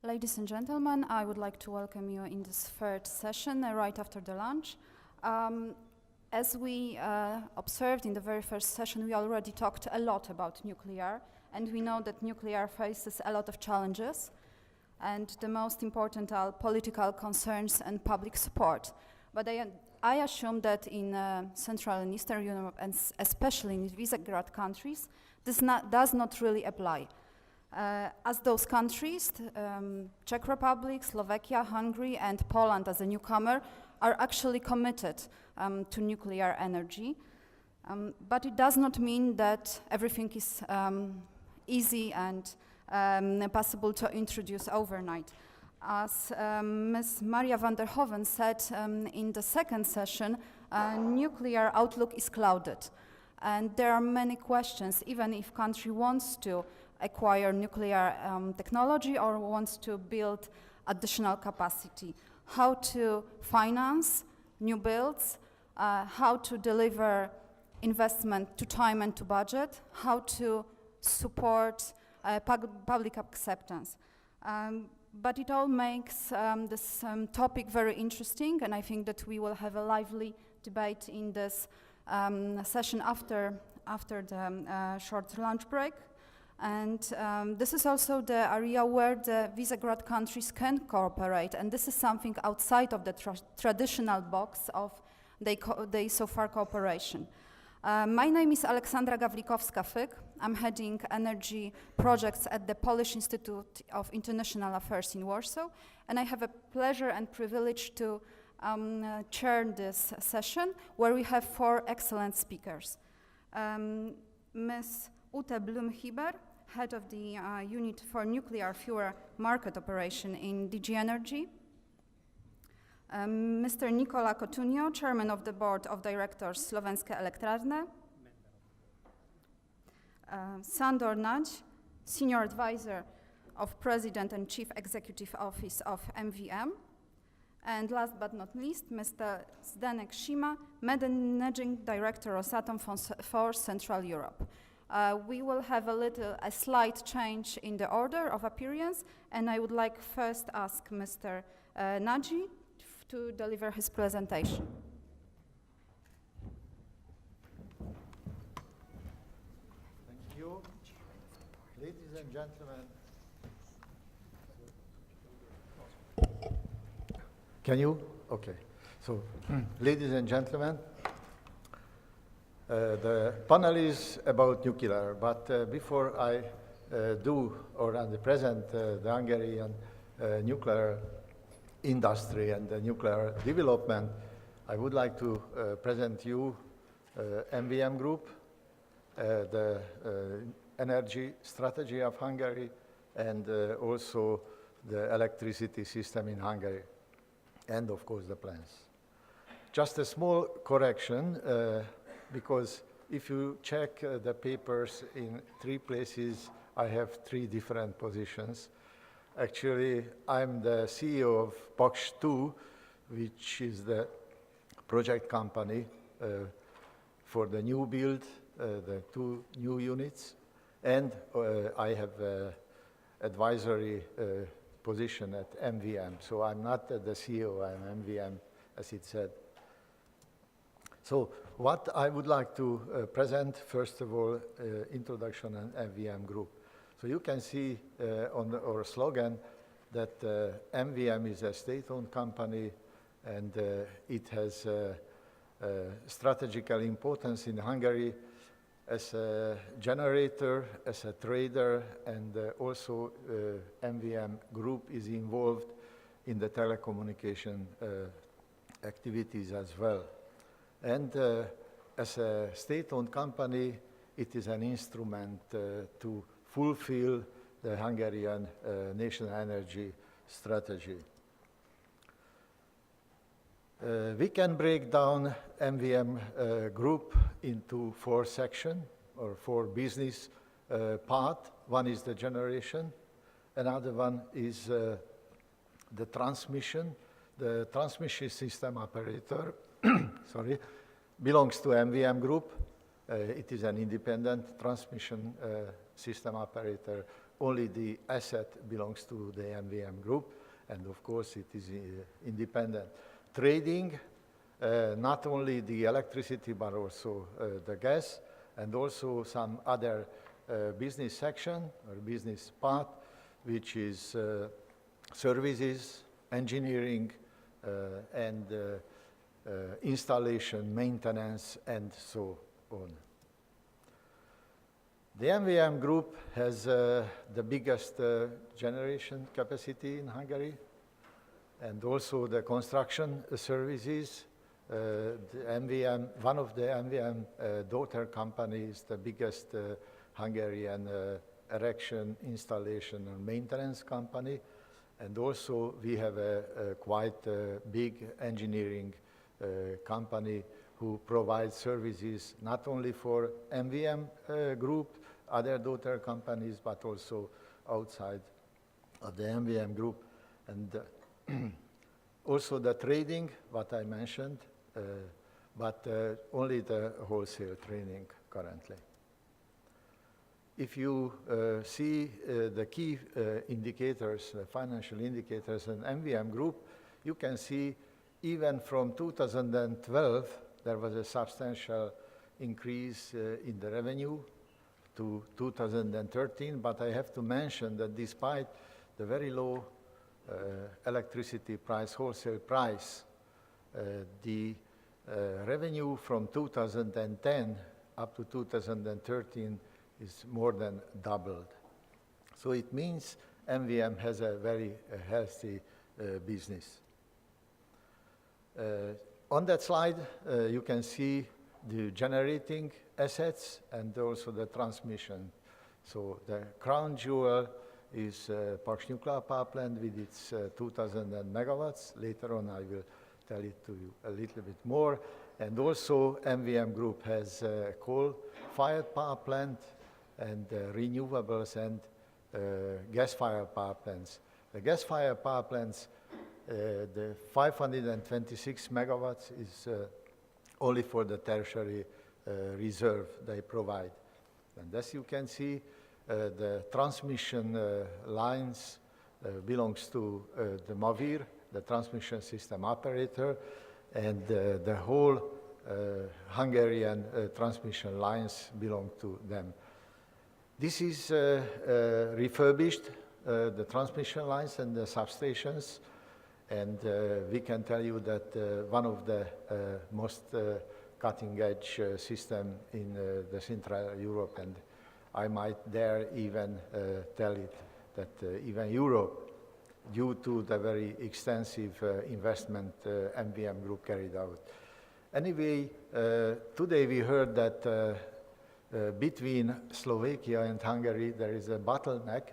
Ladies and gentlemen, I would like to welcome you in this third session right after the lunch. As we observed in the very first session, we already talked a lot about nuclear, and we know that nuclear faces a lot of challenges, and the most important are political concerns and public support. But I assume that in Central and Eastern Europe, and especially in Visegrad countries, this does not really apply. As those countries, Czech Republic, Slovakia, Hungary, and Poland as a newcomer, are actually committed to nuclear energy. But it does not mean that everything is easy and possible to introduce overnight. As Ms. Maria van der Hoven said in the second session, nuclear outlook is clouded. And there are many questions, even if country wants to acquire nuclear technology or wants to build additional capacity. How to finance new builds, how to deliver investment to time and to budget, how to support public acceptance. But it all makes this topic very interesting, and I think that we will have a lively debate in this session after the short lunch break. And this is also the area where the Visegrad countries can cooperate, and this is something outside of the traditional box of the so far cooperation. My name is Aleksandra Gawlikowska-Fyk. I'm heading energy projects at the Polish Institute of International Affairs in Warsaw, and I have a pleasure and privilege to chair this session, where we have 4 excellent speakers. Ms. Ute Blum-Hiber, head of the Unit for Nuclear Fuel Market Operation in DG Energy. Mr. Nicola Cotunio, Chairman of the Board of Directors, Slovenské elektrárne. Sandor Nagy, Senior Advisor of President and Chief Executive Office of MVM. And last but not least, Mr. Zdenek Shima, Managing Director Rosatom for Central Europe. We will have a slight change in the order of appearance, and I would like first ask Mr. Nagy to deliver his presentation. Thank you. Ladies and gentlemen. Can you? Okay. So, ladies and gentlemen, the panel is about nuclear, but before I present the Hungarian nuclear industry and the nuclear development, I would like to present you MVM Group, the energy strategy of Hungary, and also the electricity system in Hungary, and of course the plans. Just a small correction, because if you check the papers in 3 places, I have 3 different positions. Actually, I'm the CEO of PAX 2, which is the project company for the new build, the 2 new units, and I have an advisory position at MVM. So I'm not the CEO, I'm MVM, as it said. So what I would like to present, first of all, introduction on MVM Group. So you can see on our slogan that MVM is a state-owned company, and it has strategical importance in Hungary as a generator, as a trader, and also MVM Group is involved in the telecommunication activities as well. And as a state-owned company, it is an instrument to fulfill the Hungarian national energy strategy. We can break down MVM Group into 4 sections or 4 business parts. One is the generation, another one is the transmission. The transmission system operator belongs to MVM Group. It is an independent transmission system operator. Only the asset belongs to the MVM group, and of course it is independent. Trading, not only the electricity but also the gas, and also some other business section or business part, which is services, engineering, and installation, maintenance, and so on. The MVM group has the biggest generation capacity in Hungary, and also the construction services. One of the MVM daughter companies, the biggest Hungarian erection, installation, and maintenance company. And also we have a quite big engineering company who provides services not only for MVM group, other daughter companies, but also outside of the MVM group. And also the trading, what I mentioned, but only the wholesale trading currently. If you see the key indicators, financial indicators in MVM group, you can see even from 2012, there was a substantial increase in the revenue to 2013, but I have to mention that despite the very low electricity price, wholesale price, the revenue from 2010 up to 2013 is more than doubled. So it means MVM has a very healthy business. On that slide, you can see the generating assets and also the transmission. So the crown jewel is Paks nuclear power plant with its 2,000 megawatts. Later on, I will tell it to you a little bit more. And also, MVM Group has a coal-fired power plant and renewables and gas-fired power plants. The gas-fired power plants, the 526 megawatts is only for the tertiary reserve they provide. And as you can see, the transmission lines belongs to the MAVIR, the transmission system operator, and the whole Hungarian transmission lines belong to them. This is refurbished, the transmission lines and the substations, and we can tell you that one of the most cutting-edge system in the Central Europe, and I might dare even tell it that even Europe, due to the very extensive investment MVM Group carried out. Anyway, today we heard that between Slovakia and Hungary there is a bottleneck,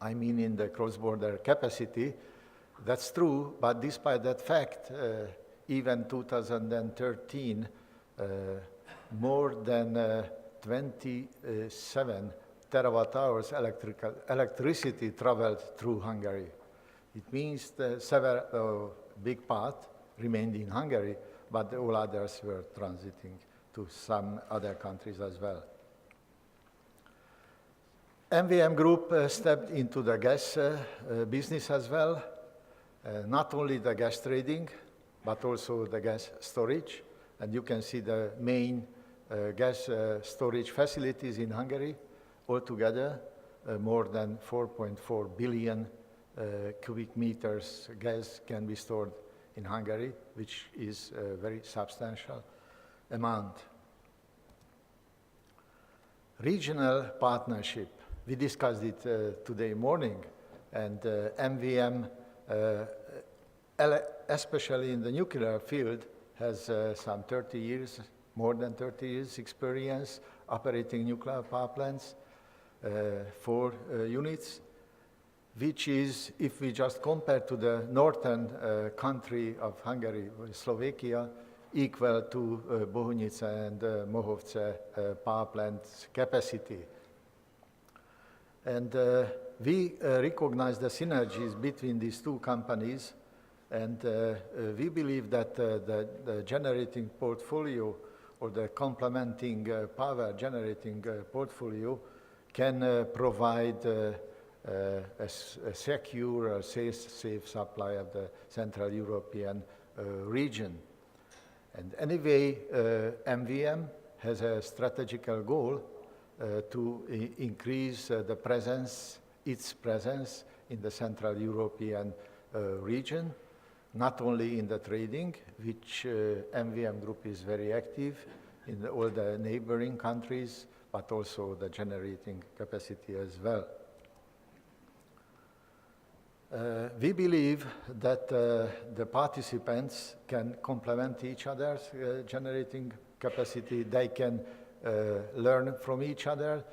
I mean in the cross-border capacity. That's true, but despite that fact, even 2013, more than 27 terawatt-hours electricity traveled through Hungary. It means the several big part remained in Hungary, but all others were transiting to some other countries as well. MVM Group stepped into the gas business as well, not only the gas trading, but also the gas storage. And you can see the main gas storage facilities in Hungary. Altogether, more than 4.4 billion cubic meters gas can be stored in Hungary, which is a very substantial amount. Regional partnership. We discussed it today morning, and MVM, especially in the nuclear field, has some 30 years, more than 30 years experience operating nuclear power plants, 4 units, which is, if we just compare to the northern country of Hungary, Slovakia, equal to Bohunice and Mohovce power plants capacity. And we recognize the synergies between these two companies, and we believe that the generating portfolio or the complementing power generating portfolio can provide a secure, safe supply of the Central European region. And anyway, MVM has a strategical goal to increase its presence in the Central European region, not only in the trading, which MVM Group is very active in all the neighboring countries, but also the generating capacity as well. We believe that the participants can complement each other's generating capacity. They can learn from each other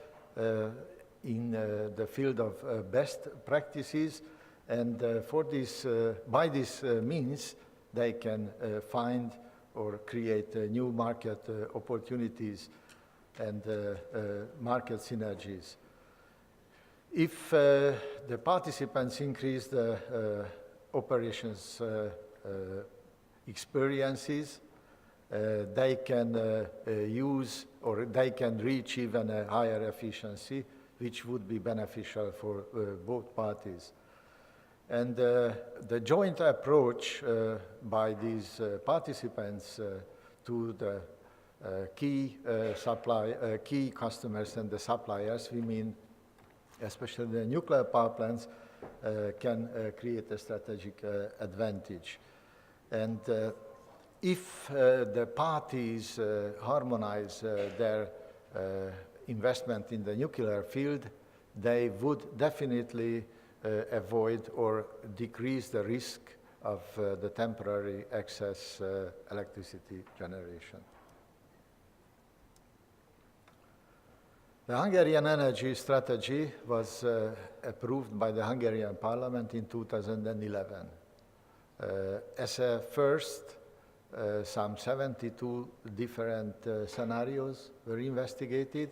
in the field of best practices, and for this, by this means, they can find or create new market opportunities and market synergies. If the participants increase the operations experiences, they can use or they can reach even a higher efficiency, which would be beneficial for both parties. And the joint approach by these participants to the key customers and the suppliers, we mean especially the nuclear power plants, can create a strategic advantage. And if the parties harmonize their investment in the nuclear field, they would definitely avoid or decrease the risk of the temporary excess electricity generation. The Hungarian energy strategy was approved by the Hungarian parliament in 2011. As a first, some 72 different scenarios were investigated,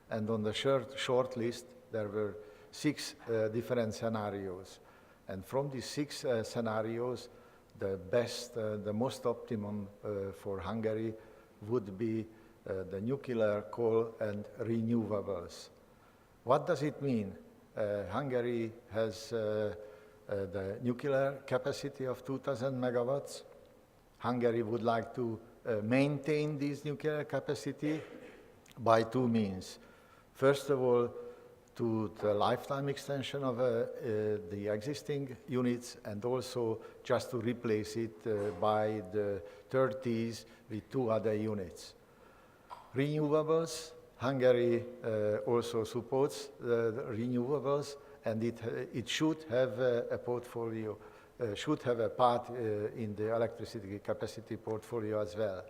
and on the short list there were 6 different scenarios. And from these 6 scenarios, the best, the most optimum for Hungary would be the nuclear, coal, and renewables. What does it mean? Hungary has the nuclear capacity of 2,000 megawatts. Hungary would like to maintain this nuclear capacity by 2 means. First of all, to the lifetime extension of the existing units, and also just to replace it by the 30s with 2 other units. Renewables, Hungary also supports the renewables, and it should have a portfolio, should have a part in the electricity capacity portfolio as well.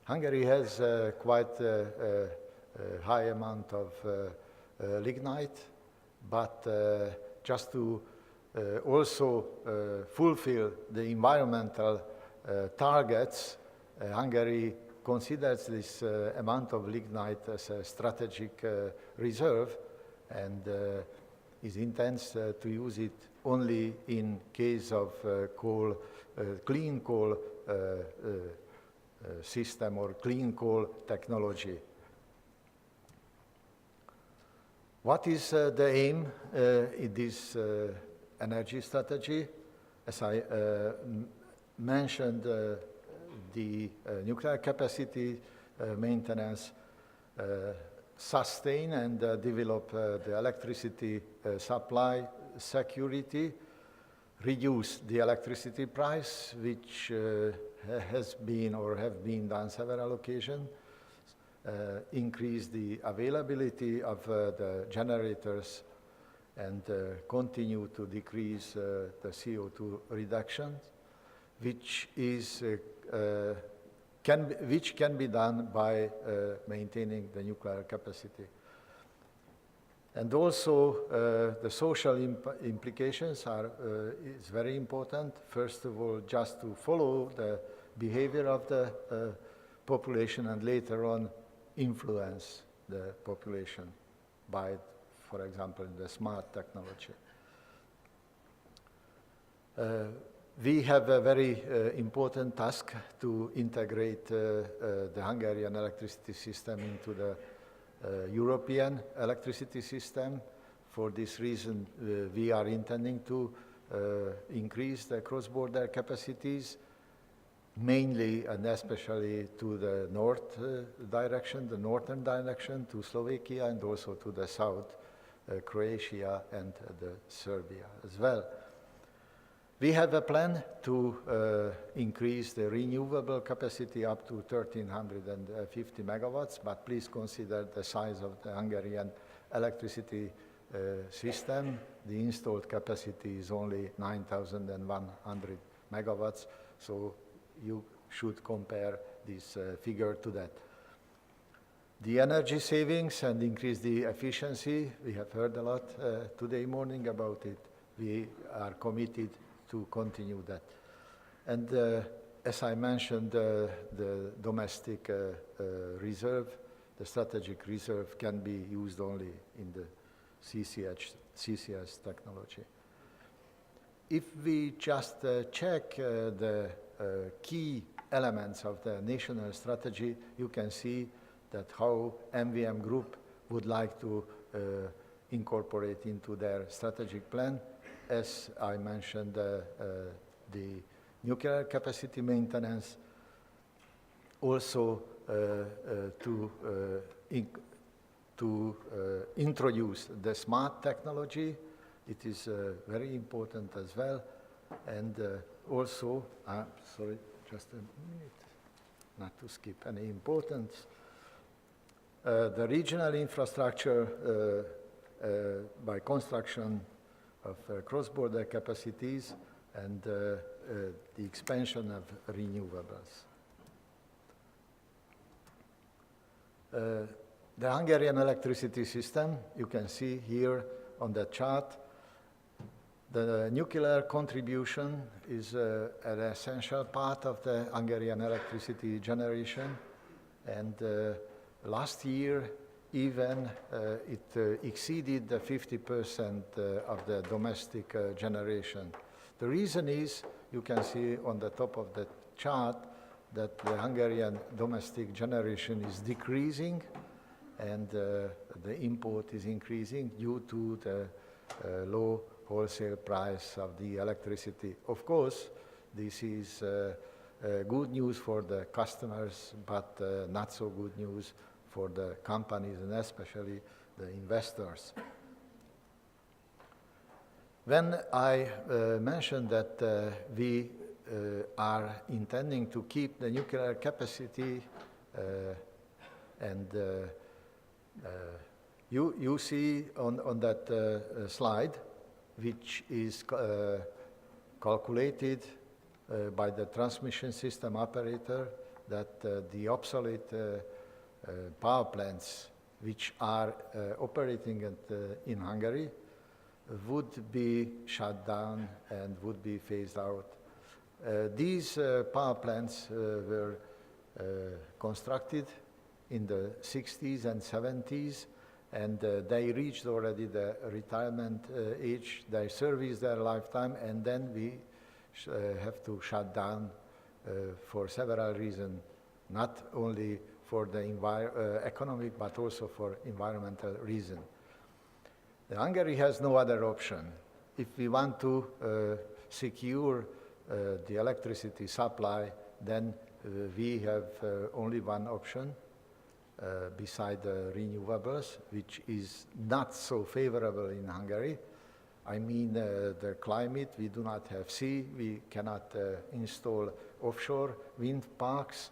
Hungary has quite a high amount of lignite, but just to also fulfill the environmental targets, Hungary considers this amount of lignite as a strategic reserve, and it intends to use it only in case of clean coal system or clean coal technology. What is the aim in this energy strategy? As I mentioned, the nuclear capacity maintenance, sustain and develop the electricity supply security, reduce the electricity price, which has been or have been done several occasions, increase the availability of the generators, and continue to decrease the CO2 reduction, which can be done by maintaining the nuclear capacity. And also the social implications is very important. First of all, just to follow the behavior of the population, and later on influence the population by, for example, the smart technology. We have a very important task to integrate the Hungarian electricity system into the European electricity system. For this reason, we are intending to increase the cross-border capacities, mainly and especially to the north direction, the northern direction, to Slovakia, and also to the south, Croatia and the Serbia as well. We have a plan to increase the renewable capacity up to 1,350 megawatts, but please consider the size of the Hungarian electricity system. The installed capacity is only 9,100 megawatts, so you should compare this figure to that. The energy savings and increase the efficiency, we have heard a lot today morning about it. We are committed to continue that. And as I mentioned, the domestic reserve, the strategic reserve can be used only in the CCS technology. If we just check the key elements of the national strategy, you can see that how MVM Group would like to incorporate into their strategic plan. As I mentioned, the nuclear capacity maintenance, also to introduce the smart technology. It is very important as well. And also, sorry, just a minute, not to skip any importance. The regional infrastructure by construction of cross-border capacities and the expansion of renewables. The Hungarian electricity system, you can see here on the chart, the nuclear contribution is an essential part of the Hungarian electricity generation, and last year even it exceeded the 50% of the domestic generation. The reason is, you can see on the top of the chart, that the Hungarian domestic generation is decreasing and the import is increasing due to the low wholesale price of the electricity. Of course, this is good news for the customers, but not so good news for the companies and especially the investors. When I mentioned that we are intending to keep the nuclear capacity, and you see on that slide, which is calculated by the transmission system operator, that the obsolete power plants which are operating in Hungary would be shut down and would be phased out. These power plants were constructed in the 60s and 70s, and they reached already the retirement age. They serviced their lifetime, and then we have to shut down for several reasons, not only for the economic, but also for environmental reasons. Hungary has no other option. If we want to secure the electricity supply, then we have only one option beside the renewables, which is not so favorable in Hungary. I mean the climate, we do not have sea, we cannot install offshore wind parks,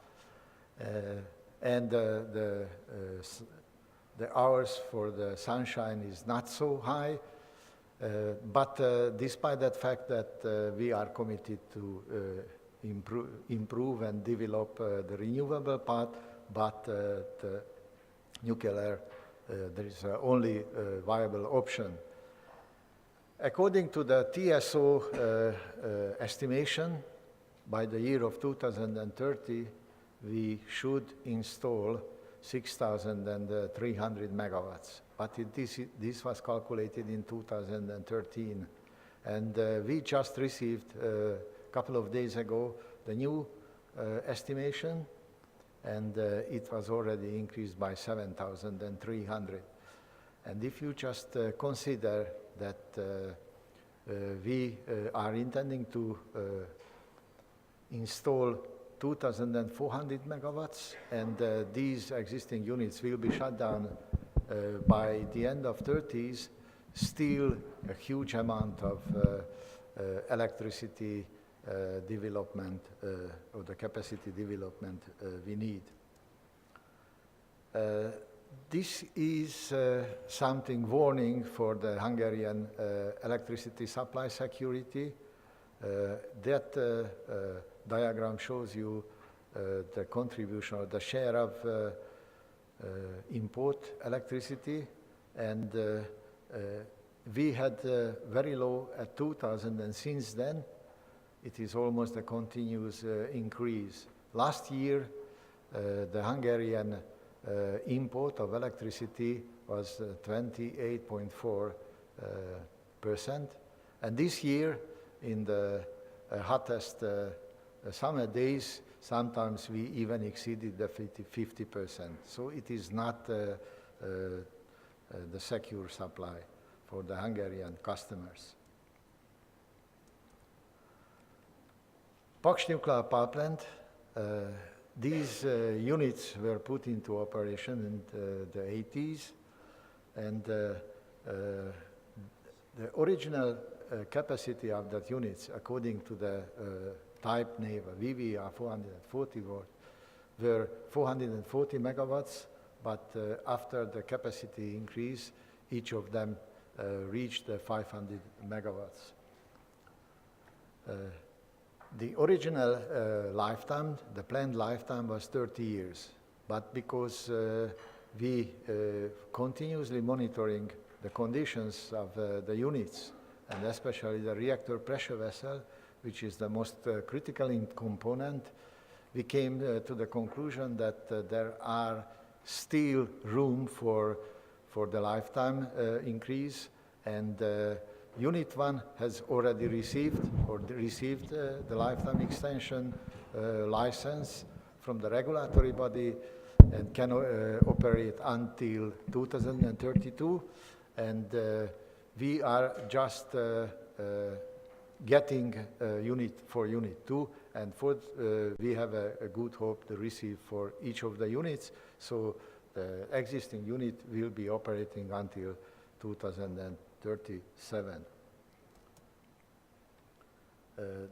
and the hours for the sunshine is not so high. But despite that fact that we are committed to improve and develop the renewable part, but the nuclear, there is only a viable option. According to the TSO estimation, by the year of 2030, we should install 6,300 megawatts. But this was calculated in 2013. And we just received a couple of days ago the new estimation, and it was already increased by 7,300. And if you just consider that we are intending to install 2,400 megawatts, and these existing units will be shut down by the end of 30s, still a huge amount of electricity development or the capacity development we need. This is something warning for the Hungarian electricity supply security. That diagram shows you the contribution or the share of import electricity, and we had very low at 2000, and since then it is almost a continuous increase. Last year the Hungarian import of electricity was 28.4%, and this year in the hottest summer days, sometimes we even exceeded the 50%. So it is not the secure supply for the Hungarian customers. Paks nuclear power plant, these units were put into operation in the 80s, and the original capacity of that units, according to the type name, VVR 440 watt, were 440 megawatts, but after the capacity increase, each of them reached 500 megawatts. The original lifetime, the planned lifetime, was 30 years, but because we continuously monitoring the conditions of the units, and especially the reactor pressure vessel, which is the most critical component, we came to the conclusion that there are still room for the lifetime increase, and Unit 1 has already received the lifetime extension license from the regulatory body and can operate until 2032, and we are just getting Unit 2, and we have a good hope to receive for each of the units, so the existing unit will be operating until 2037.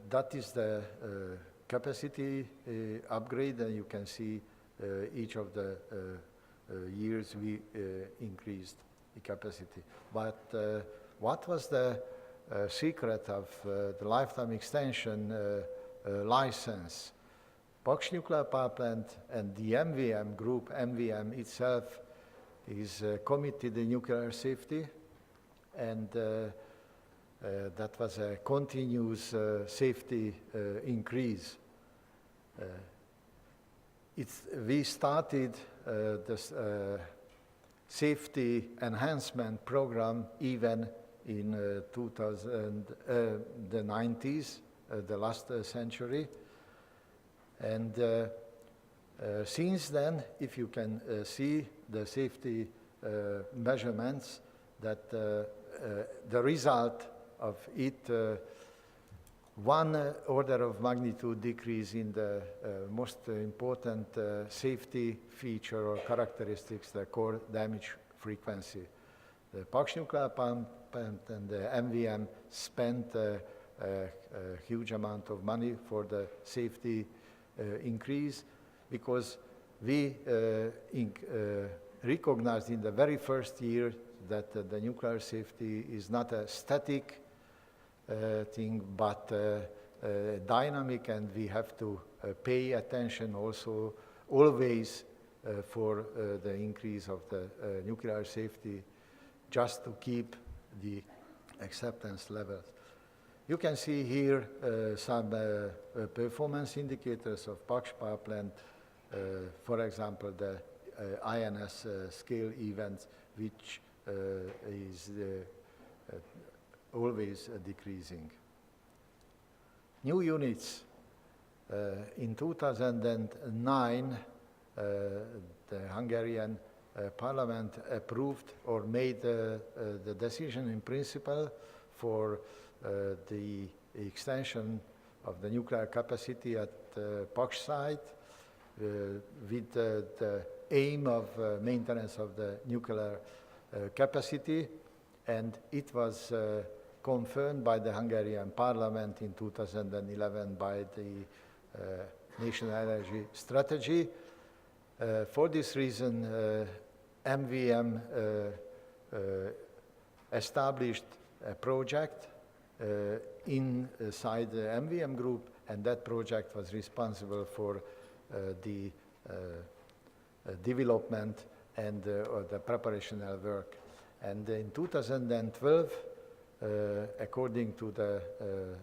That is the capacity upgrade, and you can see each of the years we increased the capacity. But what was the secret of the lifetime extension license? Paks nuclear power plant and the MVM group, MVM itself, is committed to nuclear safety, and that was a continuous safety increase. We started this safety enhancement program even in the 90s, the last century. And since then, if you can see the safety measurements, that the result of it, one order of magnitude decrease in the most important safety feature or characteristics, the core damage frequency. The Paks nuclear power plant and the MVM spent a huge amount of money for the safety increase, because we recognized in the very first year that the nuclear safety is not a static thing, but dynamic, and we have to pay attention also always for the increase of the nuclear safety, just to keep the acceptance levels. You can see here some performance indicators of Paks power plant, for example, the INS scale events, which is always decreasing. New units. In 2009, the Hungarian parliament approved or made the decision in principle for the extension of the nuclear capacity at Paks site with the aim of maintenance of the nuclear capacity, and it was confirmed by the Hungarian parliament in 2011 by the National Energy Strategy. For this reason, MVM established a project inside the MVM group, and that project was responsible for the development and the preparational work. And in 2012, according to the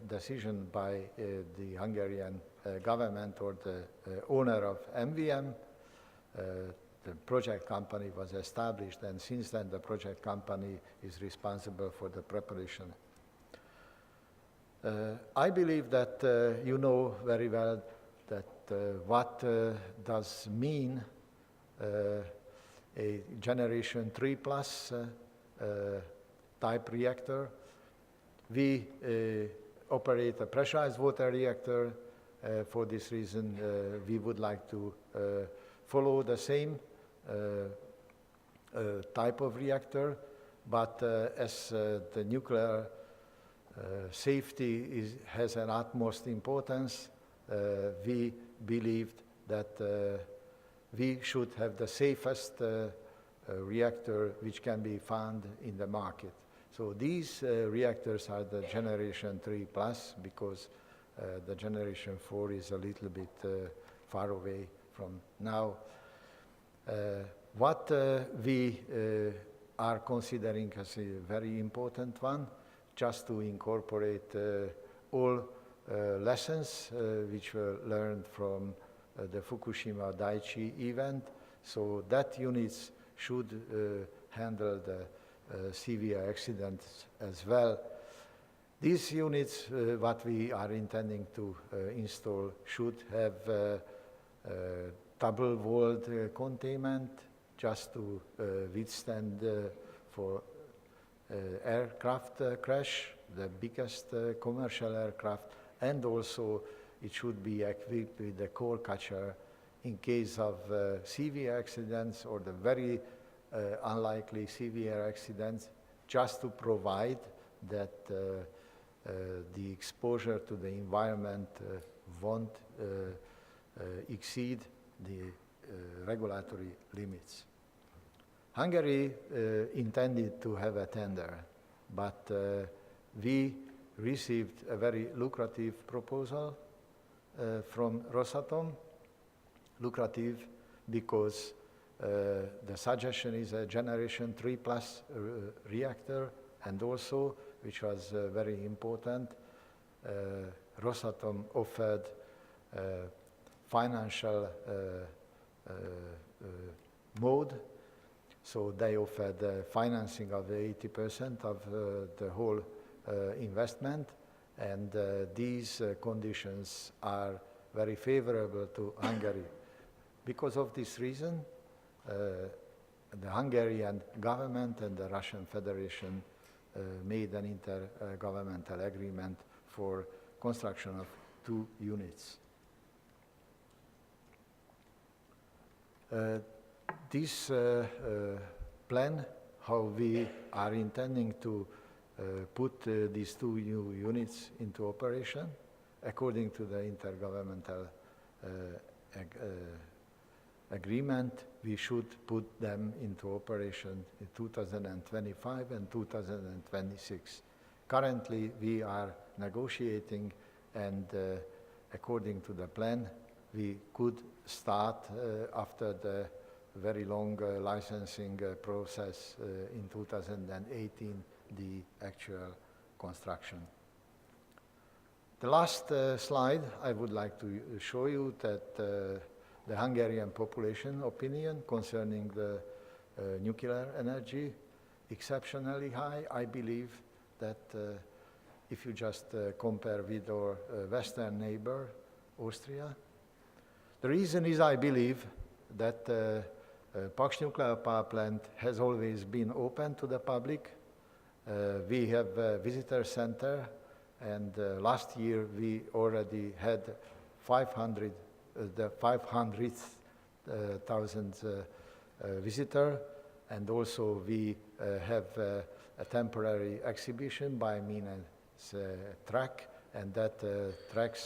decision by the Hungarian government or the owner of MVM, the project company was established, and since then the project company is responsible for the preparation. I believe that you know very well that what does mean a generation 3 plus type reactor. We operate a pressurized water reactor. For this reason, we would like to follow the same type of reactor, but as the nuclear safety has an utmost importance, we believed that we should have the safest reactor which can be found in the market. So these reactors are the generation 3 plus, because the generation 4 is a little bit far away from now. What we are considering as a very important one, just to incorporate all lessons which were learned from the Fukushima Daiichi event, so that units should handle the severe accidents as well. These units, what we are intending to install, should have double-walled containment just to withstand for aircraft crash, the biggest commercial aircraft, and also it should be equipped with a coal catcher in case of severe accidents or the very unlikely severe accidents, just to provide that the exposure to the environment won't exceed the regulatory limits. Hungary intended to have a tender, but we received a very lucrative proposal from Rosatom. Lucrative because the suggestion is a generation 3 plus reactor, and also, which was very important, Rosatom offered financial mode. So they offered financing of 80% of the whole investment, and these conditions are very favorable to Hungary. Because of this reason, the Hungarian government and the Russian Federation made an intergovernmental agreement for construction of 2 units. This plan, how we are intending to put these 2 new units into operation, according to the intergovernmental agreement, we should put them into operation in 2025 and 2026. Currently, we are negotiating, and according to the plan, we could start after the very long licensing process in 2018, the actual construction. The last slide, I would like to show you that the Hungarian population opinion concerning the nuclear energy exceptionally high. I believe that if you just compare with our western neighbor, Austria. The reason is, I believe, that Paks nuclear power plant has always been open to the public. We have a visitor center, and last year we already had the 500,000 visitor, and also we have a temporary exhibition by means track, and that the track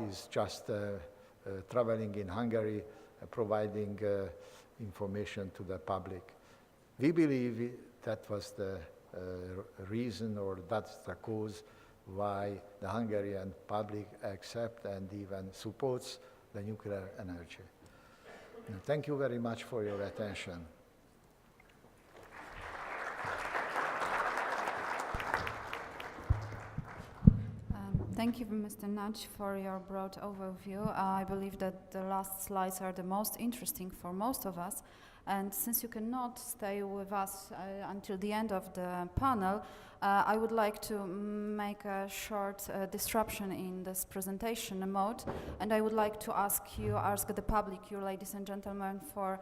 is just traveling in Hungary, providing information to the public. We believe that was the reason, or that's the cause why the Hungarian public accept and even supports the nuclear energy. And thank you very much for your attention. Thank you, Mr. Nudge, for your broad overview. I believe that the last slides are the most interesting for most of us. And since you cannot stay with us until the end of the panel, I would like to make a short disruption in this presentation mode. And I would like to ask the public, you ladies and gentlemen, for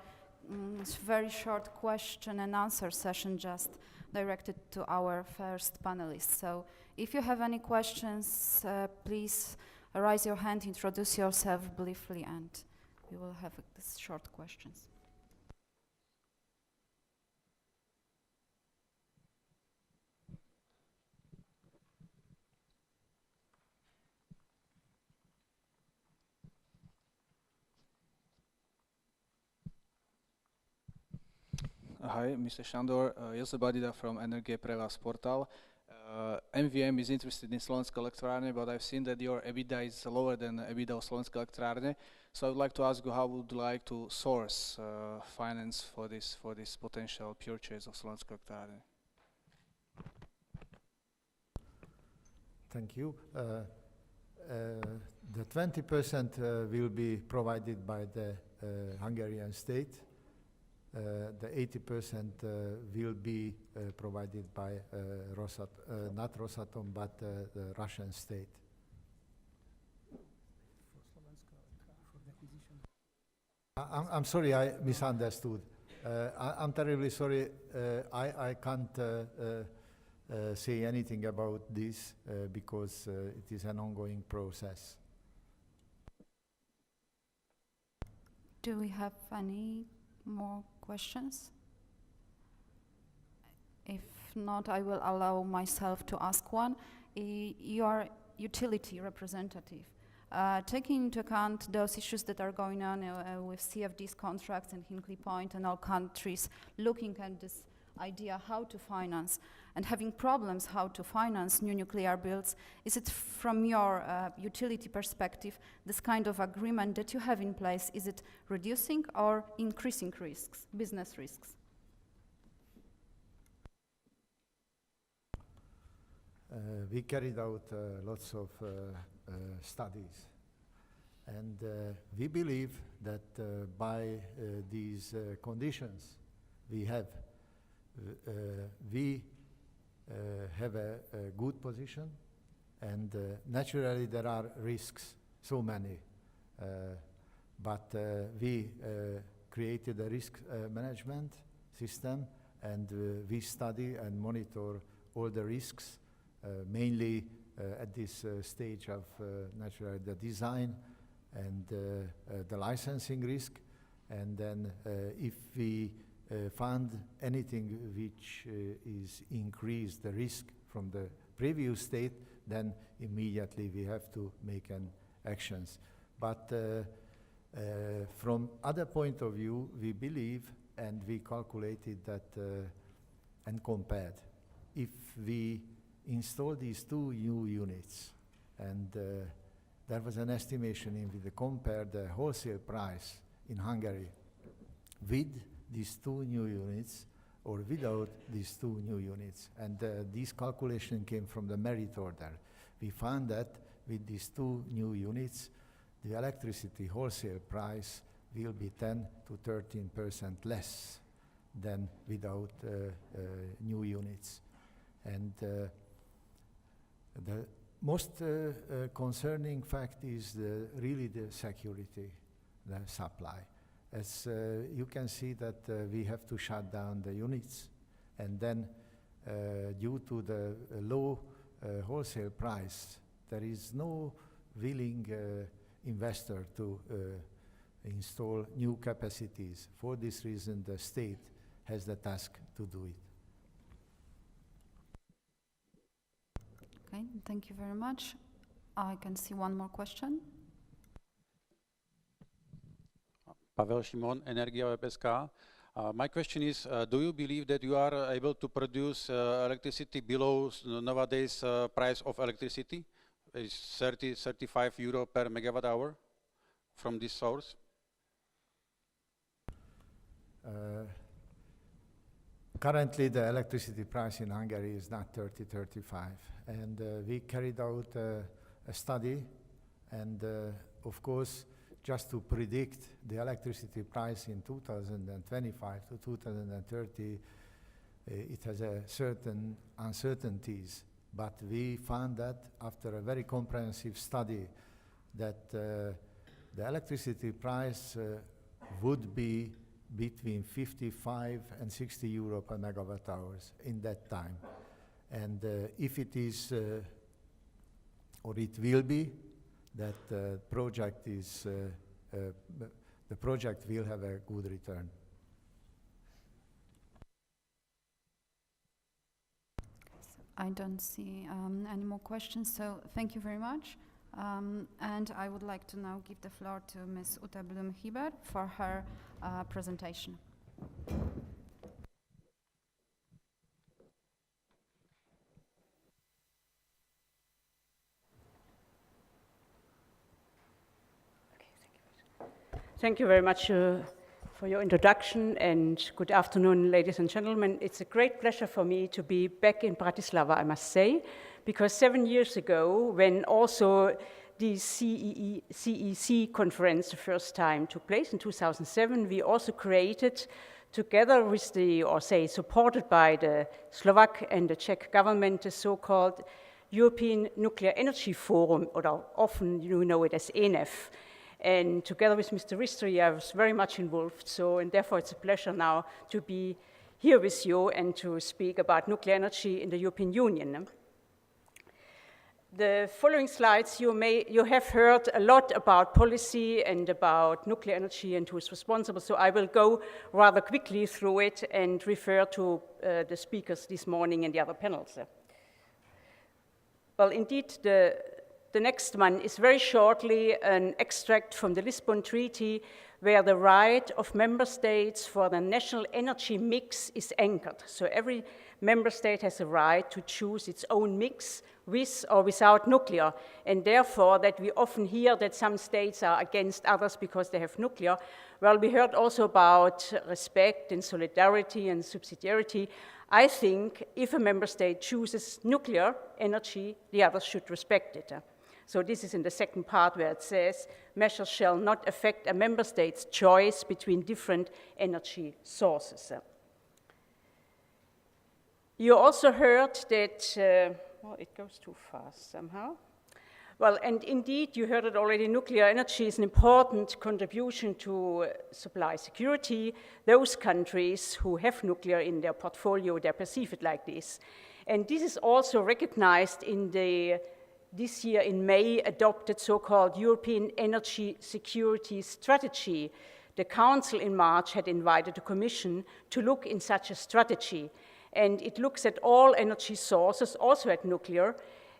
this very short question and answer session just directed to our first panelists. So if you have any questions, please raise your hand, introduce yourself briefly, and we will have these short questions. Hi, Mr. Shandor. Josip Badida from Energie pre vás portal. MVM is interested in Slovenské elektrárne, but I've seen that your EBITDA is lower than EBITDA of Slovenské elektrárne. So I would like to ask you how would you like to source finance for this potential purchase of Slovenské elektrárne? Thank you. The 20% will be provided by the Hungarian state. The 80% will be provided by not Rosatom, but the Russian state. I'm sorry, I misunderstood. I'm terribly sorry. I can't say anything about this because it is an ongoing process. Do we have any more questions? If not, I will allow myself to ask one. Your utility representative, taking into account those issues that are going on with CFD's contracts and Hinkley Point and all countries looking at this idea how to finance and having problems how to finance new nuclear builds, is it from your utility perspective, this kind of agreement that you have in place, is it reducing or increasing risks, business risks? We carried out lots of studies, and we believe that by these conditions we have a good position, and naturally there are risks, so many, but we created a risk management system, and we study and monitor all the risks, mainly at this stage of naturally the design and the licensing risk, and then if we find anything which is increased the risk from the previous state, then immediately we have to make an actions. But from other point of view, we believe and we calculated that and compared. If we install these two new units, and there was an estimation in we compared the wholesale price in Hungary with these two new units or without these two new units. And this calculation came from the merit order. We found that with these two new units, the electricity wholesale price will be 10 to 13% less than without new units. And the most concerning fact is really the security, the supply. As you can see that we have to shut down the units, and then due to the low wholesale price, there is no willing investor to install new capacities. For this reason, the state has the task to do it. Okay, thank you very much. I can see one more question. Pavel Šimon, Energia.sk. My question is, do you believe that you are able to produce electricity below nowadays price of electricity? Is 35 euro per megawatt hour from this source? Currently, the electricity price in Hungary is not 35, and we carried out a study, and of course, just to predict the electricity price in 2025 to 2030, it has a certain uncertainties. But we found that after a very comprehensive study that the electricity price would be between 55 and 60 euro per megawatt hours in that time. And if it is, or it will be, that project is, the project will have a good return. I don't see any more questions, so thank you very much. And I would like to now give the floor to Ms. Ute Blum-Hieber for her presentation. Thank you very much for your introduction, and good afternoon, ladies and gentlemen. It's a great pleasure for me to be back in Bratislava, I must say, because 7 years ago, when also the CEEC conference the first time took place in 2007, we also created, together with the, or say supported by the Slovak and the Czech government, the so-called European Nuclear Energy Forum, or often you know it as ENEF. And together with Mr. Ristri, I was very much involved, and therefore it's a pleasure now to be here with you and to speak about nuclear energy in the European Union. The following slides, you have heard a lot about policy and about nuclear energy and who is responsible, so I will go rather quickly through it and refer to the speakers this morning and the other panels. Well, indeed, the next one is very shortly an extract from the Lisbon Treaty, where the right of member states for the national energy mix is anchored. So every member state has a right to choose its own mix with or without nuclear, and therefore that we often hear that some states are against others because they have nuclear. Well, we heard also about respect and solidarity and subsidiarity. I think if a member state chooses nuclear energy, the others should respect it. So this is in the second part where it says, measures shall not affect a member state's choice between different energy sources. You also heard that, well, it goes too fast somehow. Well, and indeed, you heard it already, nuclear energy is an important contribution to supply security. Those countries who have nuclear in their portfolio, they perceive it like this. And this is also recognized in the this year in May adopted so-called European Energy Security Strategy. The Council in March had invited the Commission to look in such a strategy, and it looks at all energy sources, also at nuclear,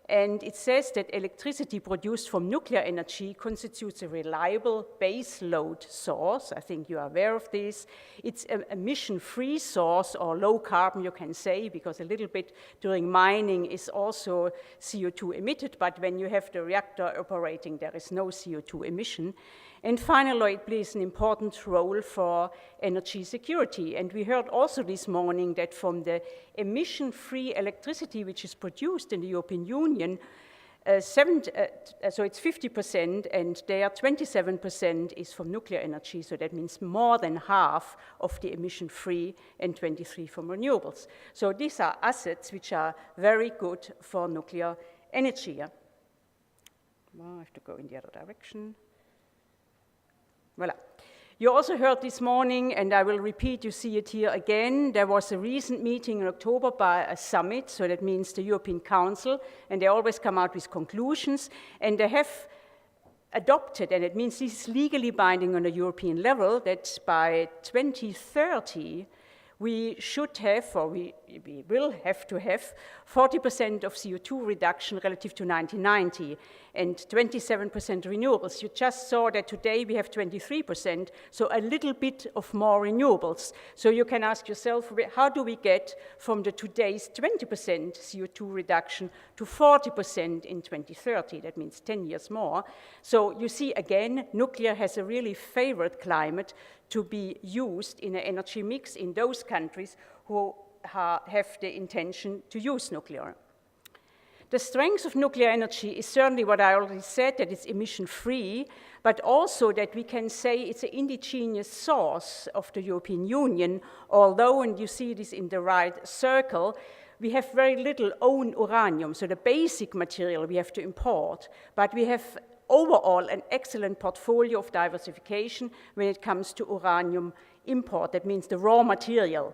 and it says that electricity produced from nuclear energy constitutes a reliable base load source. I think you are aware of this. It's an emission-free source, or low carbon, you can say, because a little bit during mining is also CO2 emitted, but when you have the reactor operating, there is no CO2 emission. And finally, it plays an important role for energy security. And we heard also this morning that from the emission-free electricity which is produced in the European Union, so it's 50%, and there 27% is from nuclear energy, so that means more than half of the emission-free and 23% from renewables. So these are assets which are very good for nuclear energy. Well, I have to go in the other direction. Voilà. You also heard this morning, and I will repeat, you see it here again, there was a recent meeting in October by a summit, so that means the European Council, and they always come out with conclusions, and they have adopted, and it means this is legally binding on a European level, that by 2030, we should have, or we will have to have, 40% of CO2 reduction relative to 1990 and 27% renewables. You just saw that today we have 23%, so a little bit of more renewables. So you can ask yourself, how do we get from the today's 20% CO2 reduction to 40% in 2030? That means 10 years more. So you see, again, nuclear has a really favored climate to be used in an energy mix in those countries who have the intention to use nuclear. The strength of nuclear energy is certainly what I already said, that it's emission-free, but also that we can say it's an indigenous source of the European Union, although, and you see this in the right circle, we have very little own uranium, so the basic material we have to import, but we have overall an excellent portfolio of diversification when it comes to uranium import. That means the raw material.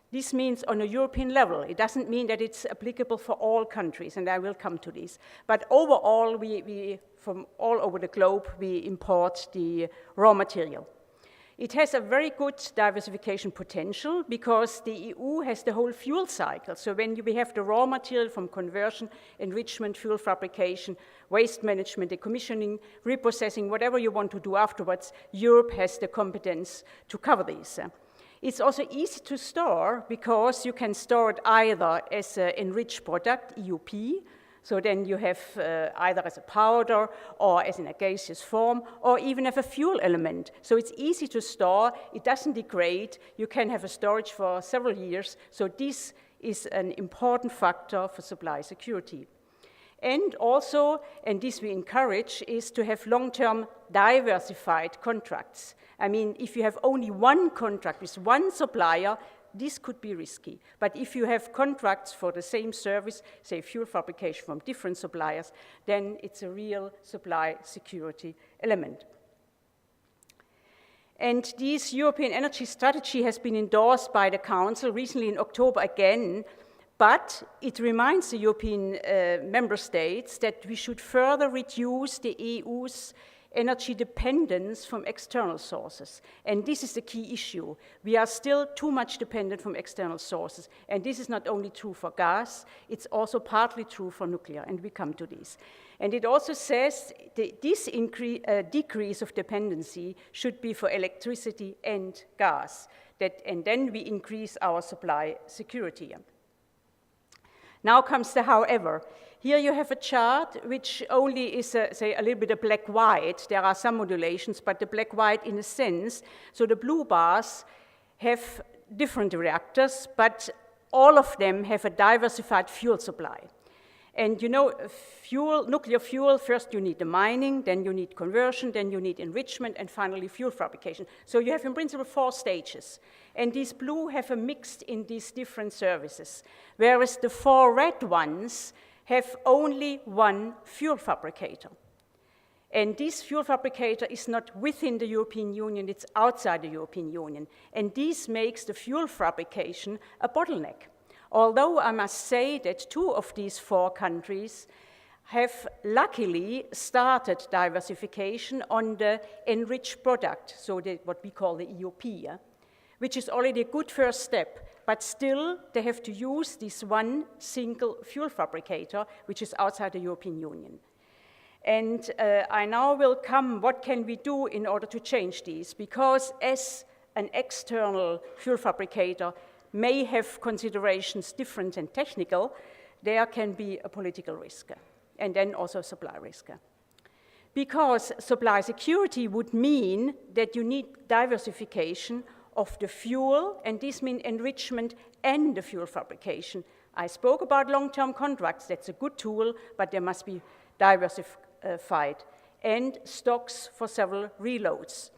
This means on a European level. It doesn't mean that it's applicable for all countries, and I will come to this. But overall, we from all over the globe, we import the raw material. It has a very good diversification potential because the EU has the whole fuel cycle. So when we have the raw material from conversion, enrichment, fuel fabrication, waste management, decommissioning, reprocessing, whatever you want to do afterwards, Europe has the competence to cover these. It's also easy to store because you can store it either as an enriched product, EUP, so then you have either as a powder or as in a gaseous form, or even have a fuel element. So it's easy to store, it doesn't degrade, you can have a storage for several years, so this is an important factor for supply security. And also, and this we encourage, is to have long-term diversified contracts. I mean, if you have only one contract with one supplier, this could be risky. But if you have contracts for the same service, say fuel fabrication from different suppliers, then it's a real supply security element. And this European energy strategy has been endorsed by the Council recently in October again, but it reminds the European member states that we should further reduce the EU's energy dependence from external sources. And this is the key issue. We are still too much dependent from external sources. And this is not only true for gas, it's also partly true for nuclear, and we come to this. And it also says that this decrease of dependency should be for electricity and gas, and then we increase our supply security. Now comes the however. Here you have a chart which only is, say, a little bit of black-white. There are some modulations, but the black-white in a sense. So the blue bars have different reactors, but all of them have a diversified fuel supply. And you know, nuclear fuel, first you need the mining, then you need conversion, then you need enrichment, and finally fuel fabrication. So you have in principle 4 stages. And these blue have a mixed in these different services, whereas the 4 red ones have only one fuel fabricator. And this fuel fabricator is not within the European Union, it's outside the European Union. And this makes the fuel fabrication a bottleneck. Although I must say that 2 of these 4 countries have luckily started diversification on the enriched product, so what we call the EUP, which is already a good first step. But still, they have to use this one single fuel fabricator, which is outside the European Union. And I now will come, what can we do in order to change these? Because as an external fuel fabricator may have considerations different and technical, there can be a political risk, and then also supply risk. Because supply security would mean that you need diversification of the fuel, and this means enrichment and the fuel fabrication. I spoke about long-term contracts. That's a good tool, but they must be diversified, and stocks for several reloads.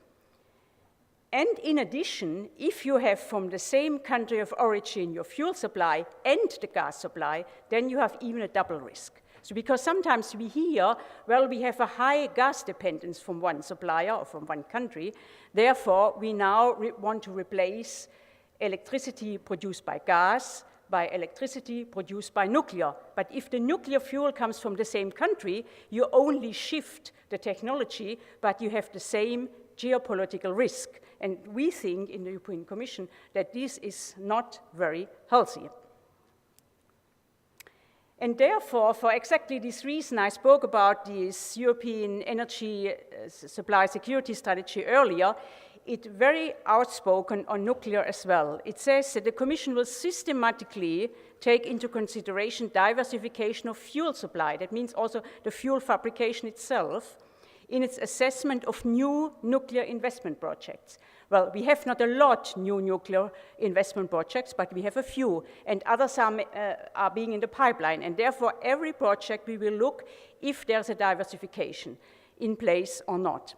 And in addition, if you have from the same country of origin your fuel supply and the gas supply, then you have even a double risk. So because sometimes we hear, well, we have a high gas dependence from one supplier or from one country, therefore we now want to replace electricity produced by gas by electricity produced by nuclear. But if the nuclear fuel comes from the same country, you only shift the technology, but you have the same geopolitical risk. And we think in the European Commission that this is not very healthy. And therefore, for exactly this reason, I spoke about this European energy supply security strategy earlier. It's very outspoken on nuclear as well. It says that the Commission will systematically take into consideration diversification of fuel supply. That means also the fuel fabrication itself in its assessment of new nuclear investment projects. Well, we have not a lot new nuclear investment projects, but we have a few, and others are being in the pipeline. And therefore, every project we will look if there's a diversification in place or not.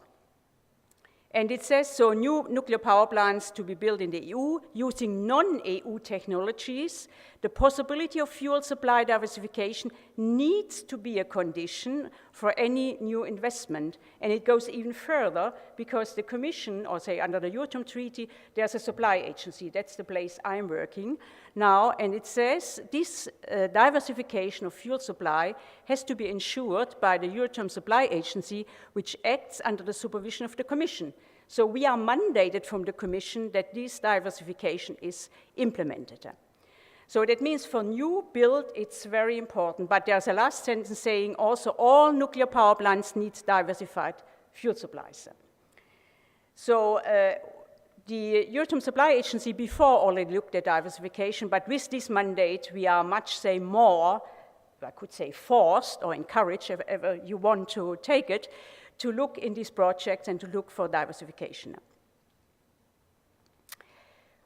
And it says, so new nuclear power plants to be built in the EU using non-EU technologies. The possibility of fuel supply diversification needs to be a condition for any new investment. And it goes even further because the Commission, or say under the Euratom Treaty, there's a supply agency. That's the place I'm working now. And it says this diversification of fuel supply has to be ensured by the Euratom Supply Agency, which acts under the supervision of the Commission. So we are mandated from the Commission that this diversification is implemented. So that means for new build, it's very important. But there's a last sentence saying also all nuclear power plants need diversified fuel supplies. So the Euratom Supply Agency before already looked at diversification, but with this mandate, we are much, say, more, I could say forced or encouraged, if ever you want to take it, to look in these projects and to look for diversification.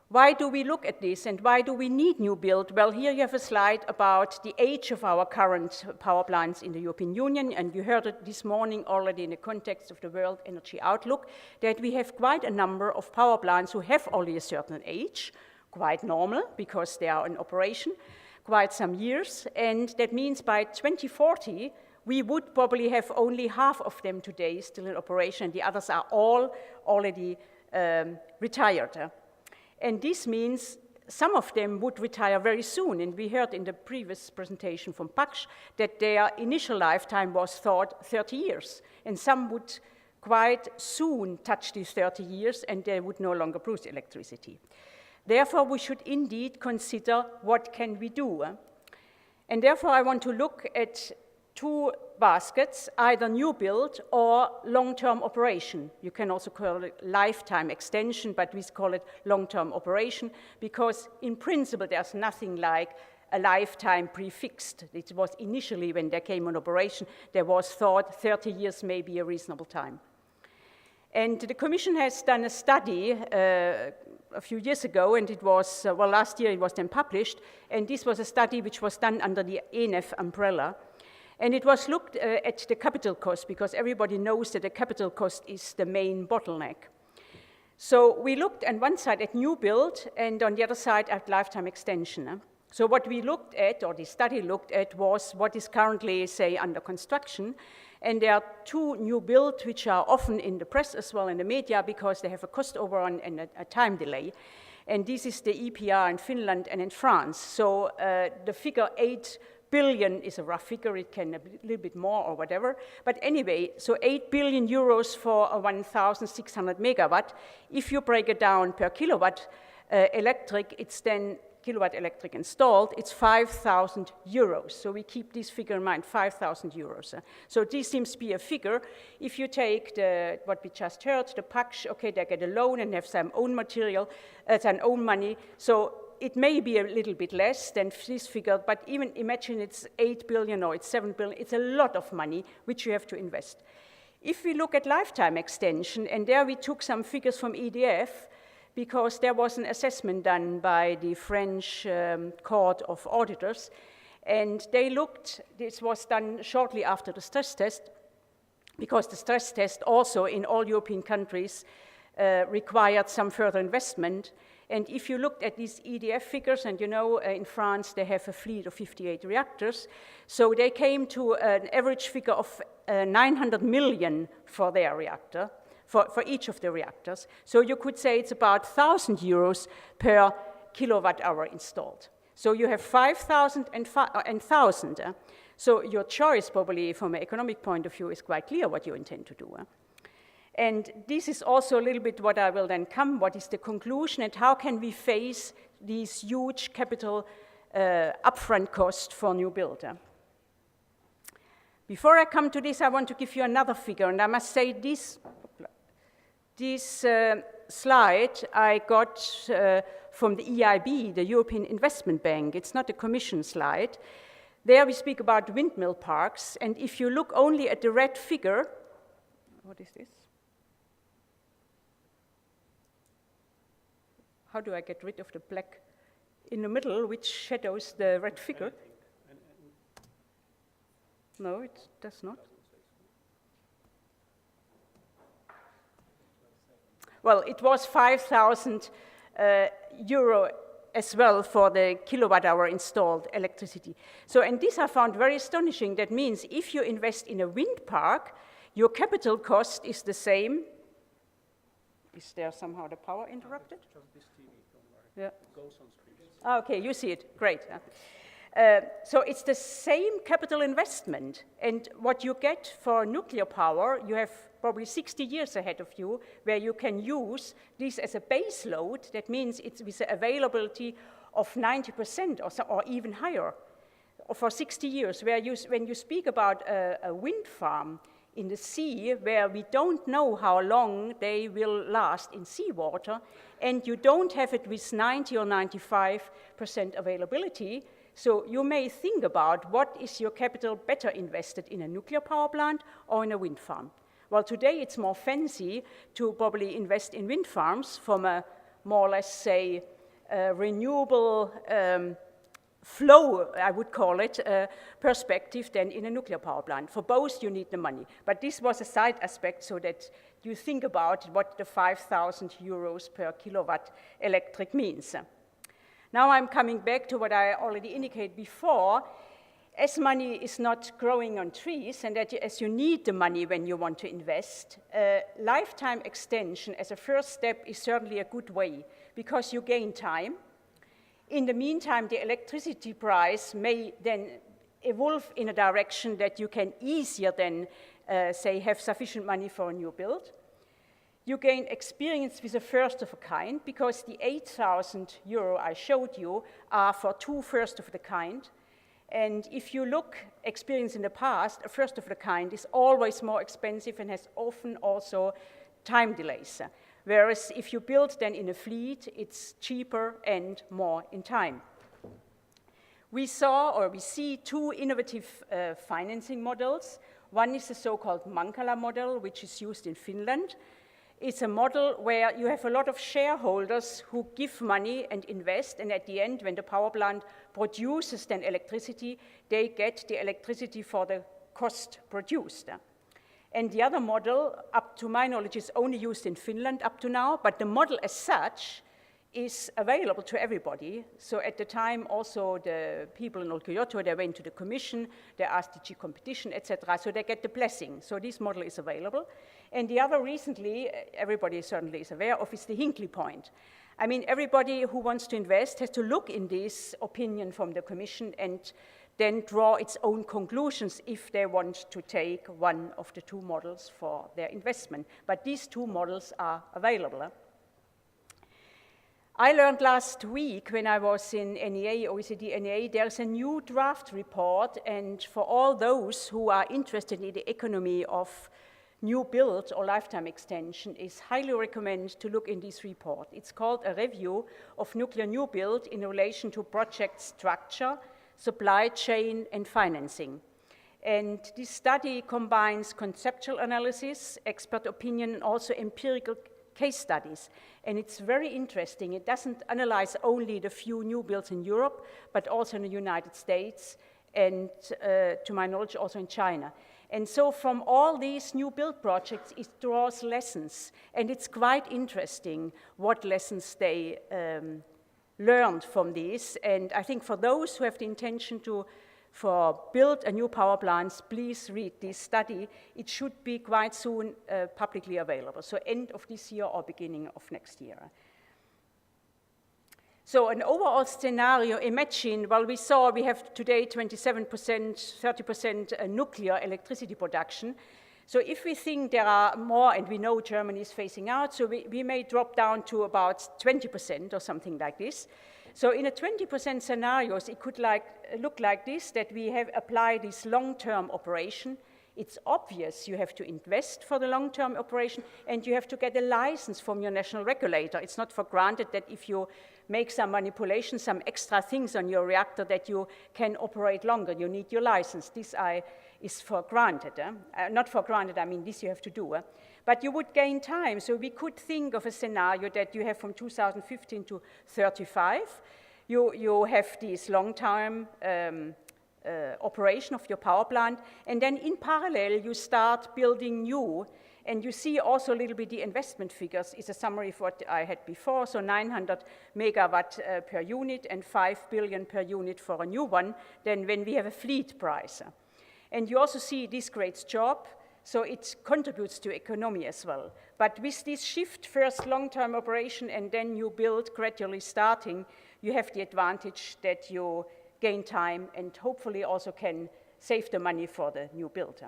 Why do we look at this and why do we need new build? Well, here you have a slide about the age of our current power plants in the European Union, and you heard it this morning already in the context of the World Energy Outlook, that we have quite a number of power plants who have only a certain age, quite normal because they are in operation quite some years, and that means by 2040, we would probably have only half of them today still in operation. The others are all already retired. And this means some of them would retire very soon. And we heard in the previous presentation from Paksh that their initial lifetime was thought 30 years. And some would quite soon touch these 30 years and they would no longer produce electricity. Therefore, we should indeed consider what can we do. And therefore, I want to look at two baskets, either new build or long-term operation. You can also call it lifetime extension, but we call it long-term operation because in principle there's nothing like a lifetime prefixed. It was initially when they came on operation, there was thought 30 years may be a reasonable time. And the Commission has done a study a few years ago, and it was, well, last year it was then published, and this was a study which was done under the ENF umbrella. And it was looked at the capital cost, because everybody knows that the capital cost is the main bottleneck. So we looked on one side at new build, and on the other side at lifetime extension. So what we looked at, or the study looked at, was what is currently, say, under construction. And there are two new builds which are often in the press as well in the media because they have a cost overrun and a time delay. And this is the EPR in Finland and in France. So the figure 8 billion is a rough figure, it can be a little bit more or whatever. But anyway, so 8 billion euros for a 1,600 megawatt. If you break it down per kilowatt electric, it's then kilowatt electric installed, it's 5,000 euros. So we keep this figure in mind, 5,000 euros. So this seems to be a figure. If you take what we just heard, the Paksh, okay, they get a loan and have some own material, some own money. So it may be a little bit less than this figure, but even imagine it's 8 billion or it's 7 billion, it's a lot of money which you have to invest. If we look at lifetime extension, and there we took some figures from EDF, because there was an assessment done by the French Court of Auditors, and they looked, this was done shortly after the stress test, because the stress test also in all European countries required some further investment, And if you looked at these EDF figures, and you know in France they have a fleet of 58 reactors, so they came to an average figure of 900 million for their reactor, for each of the reactors. So you could say it's about 1,000 euros per kilowatt hour installed. So you have 5,000 and 1,000. So your choice, probably from an economic point of view, is quite clear what you intend to do. And this is also a little bit what I will then come, what is the conclusion, and how can we face these huge capital upfront costs for new build. Before I come to this, I want to give you another figure, and I must say this slide I got from the EIB, the European Investment Bank. It's not a commission slide. There we speak about windmill parks, and if you look only at the red figure, what is this? How do I get rid of the black in the middle, which shadows the red figure? No, it does not. Well, it was 5,000 euro as well for the kilowatt hour installed electricity. So, and this I found very astonishing. That means if you invest in a wind park, your capital cost is the same. Is there somehow the power interrupted? Just this TV, don't worry. Yeah. It goes on screen. Okay, you see it, great. So it's the same capital investment, and what you get for nuclear power, you have probably 60 years ahead of you, where you can use this as a base load. That means it's with an availability of 90% or even higher for 60 years, where when you speak about a wind farm in the sea, where we don't know how long they will last in seawater, and you don't have it with 90 or 95% availability, so you may think about what is your capital better invested in a nuclear power plant or in a wind farm. Well, today it's more fancy to probably invest in wind farms from a more or less, say, renewable flow, I would call it, perspective than in a nuclear power plant. For both, you need the money. But this was a side aspect so that you think about what the 5,000 euros per kilowatt electric means. Now I'm coming back to what I already indicated before. As money is not growing on trees, and as you need the money when you want to invest, lifetime extension as a first step is certainly a good way, because you gain time. In the meantime, the electricity price may then evolve in a direction that you can easier than, say, have sufficient money for a new build. You gain experience with a first of a kind, because the 8,000 euro I showed you are for 2 first of the kind. And if you look experience in the past, a first of the kind is always more expensive and has often also time delays. Whereas if you build then in a fleet, it's cheaper and more in time. We see 2 innovative financing models. One is the so-called Mankala model, which is used in Finland. It's a model where you have a lot of shareholders who give money and invest, and at the end, when the power plant produces then electricity, they get the electricity for the cost produced. And the other model, up to my knowledge, is only used in Finland up to now, but the model as such is available to everybody. So at the time, also the people in Olkiluoto, they went to the commission, they asked DG competition, etc., so they get the blessing. So this model is available. And the other recently, everybody certainly is aware of, is the Hinkley point. I mean, everybody who wants to invest has to look in this opinion from the commission and then draw its own conclusions if they want to take one of the 2 models for their investment. But these 2 models are available. I learned last week when I was in NEA, OECD NEA, there's a new draft report, and for all those who are interested in the economy of new build or lifetime extension, is highly recommend to look in this report. It's called A Review of Nuclear New Build in Relation to Project Structure, Supply Chain and Financing. And this study combines conceptual analysis, expert opinion, and also empirical case studies. And it's very interesting. It doesn't analyze only the few new builds in Europe, but also in the United States and to my knowledge also in China. And so from all these new build projects, it draws lessons, and it's quite interesting what lessons they learned from these. And I think for those who have the intention to build a new power plant, please read this study. It should be quite soon publicly available, so end of this year or beginning of next year. So an overall scenario, imagine, well, we have today 27%, 30% nuclear electricity production. So if we think there are more, and we know Germany is phasing out, so we may drop down to about 20% or something like this. So in a 20% scenarios, it could look like this, that we have applied this long-term operation. It's obvious you have to invest for the long-term operation, and you have to get a license from your national regulator. It's not for granted that if you make some manipulation, some extra things on your reactor, that you can operate longer. You need your license. This is for granted. Not for granted, I mean, this you have to do. But you would gain time. So we could think of a scenario that you have from 2015 to 35. You have this long-term operation of your power plant, and then in parallel you start building new, and you see also a little bit the investment figures. It's a summary of what I had before, so 900 megawatt per unit and 5 billion per unit for a new one, then when we have a fleet price. And you also see this creates job, so it contributes to economy as well. But with this shift, first long-term operation and then you build gradually starting, you have the advantage that you gain time and hopefully also can save the money for the new build.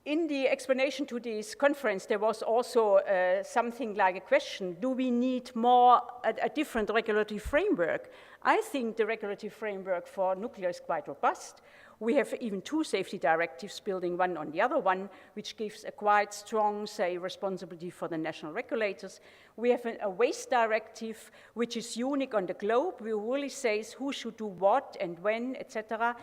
In the explanation to this conference, there was also something like a question, do we need a different regulatory framework? I think the regulatory framework for nuclear is quite robust. We have even 2 safety directives building one on the other one, which gives a quite strong, say, responsibility for the national regulators. We have a waste directive, which is unique on the globe. We really says who should do what and when, etc.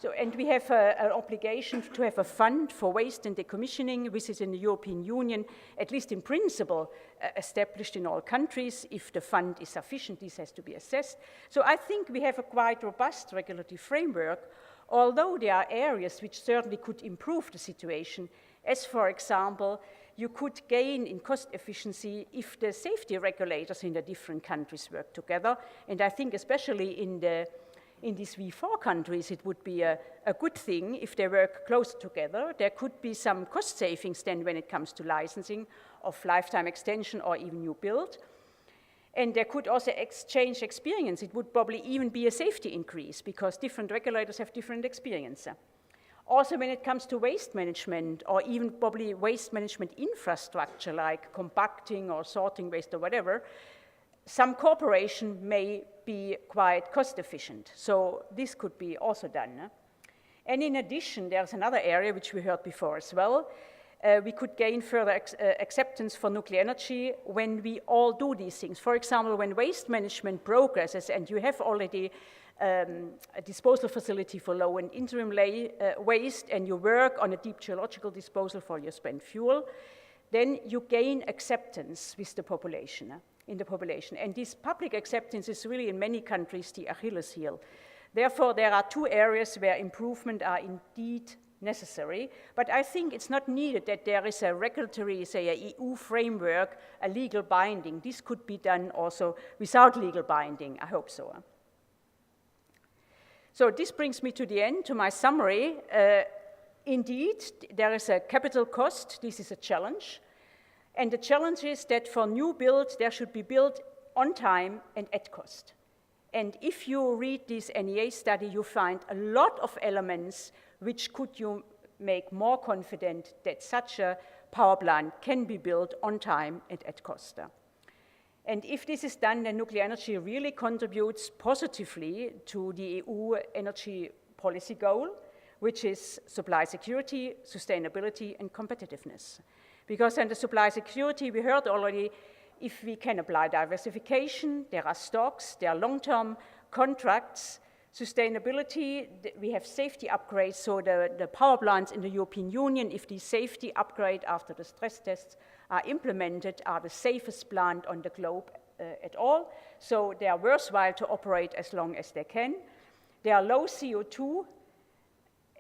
So, and we have an obligation to have a fund for waste and decommissioning, which is in the European Union, at least in principle, established in all countries. If the fund is sufficient, this has to be assessed. So I think we have a quite robust regulatory framework, although there are areas which certainly could improve the situation, as for example, you could gain in cost efficiency if the safety regulators in the different countries work together. And I think especially in these V4 countries, it would be a good thing if they work closer together. There could be some cost savings then when it comes to licensing of lifetime extension or even new build. And there could also exchange experience. It would probably even be a safety increase because different regulators have different experience. Also, when it comes to waste management or even probably waste management infrastructure like compacting or sorting waste or whatever, some cooperation may be quite cost efficient. So this could be also done. And in addition, there's another area which we heard before as well. We could gain further acceptance for nuclear energy when we all do these things. For example, when waste management progresses and you have already a disposal facility for low and interim waste and you work on a deep geological disposal for your spent fuel, then you gain acceptance with the population, in the population. And this public acceptance is really in many countries the Achilles heel. Therefore, there are 2 areas where improvement are indeed necessary, but I think it's not needed that there is a regulatory, say, a EU framework, a legal binding. This could be done also without legal binding, I hope so. So this brings me to the end, to my summary. Indeed, there is a capital cost. This is a challenge. And the challenge is that for new build, there should be built on time and at cost. And if you read this NEA study, you find a lot of elements which could you make more confident that such a power plant can be built on time and at cost. And if this is done, then nuclear energy really contributes positively to the EU energy policy goal, which is supply security, sustainability, and competitiveness. Because under supply security, we heard already, if we can apply diversification, there are stocks, there are long-term contracts. Sustainability, we have safety upgrades, so the power plants in the European Union, if the safety upgrade after the stress tests are implemented, are the safest plant on the globe at all. So they are worthwhile to operate as long as they can. They are low CO2,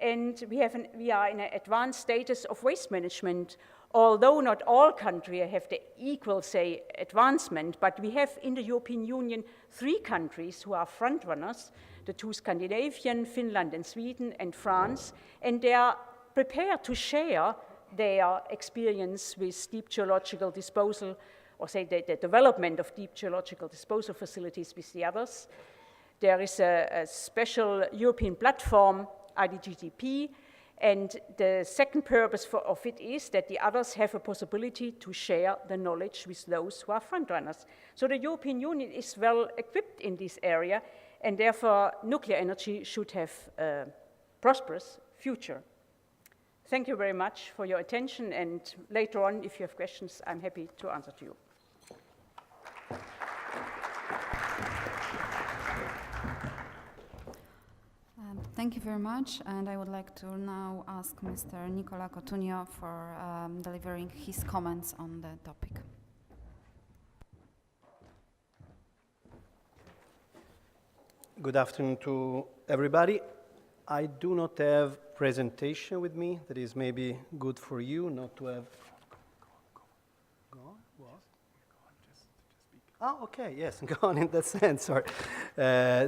and we are in an advanced status of waste management, although not all countries have the equal, say, advancement, but we have in the European Union 3 countries who are frontrunners, the 2 Scandinavian, Finland and Sweden, and France, and they are prepared to share their experience with deep geological disposal, or say the development of deep geological disposal facilities with the others. There is a special European platform, IDGDP, and the second purpose of it is that the others have a possibility to share the knowledge with those who are frontrunners. So the European Union is well equipped in this area, and therefore nuclear energy should have a prosperous future. Thank you very much for your attention, and later on, if you have questions, I'm happy to answer to you. Thank you very much, and I would like to now ask Mr. Nicola Cotugno for delivering his comments on the topic. Good afternoon to everybody. I do not have presentation with me. That is maybe good for you not to have. Go on. What? Oh, okay. Yes, go on in that sense. Sorry.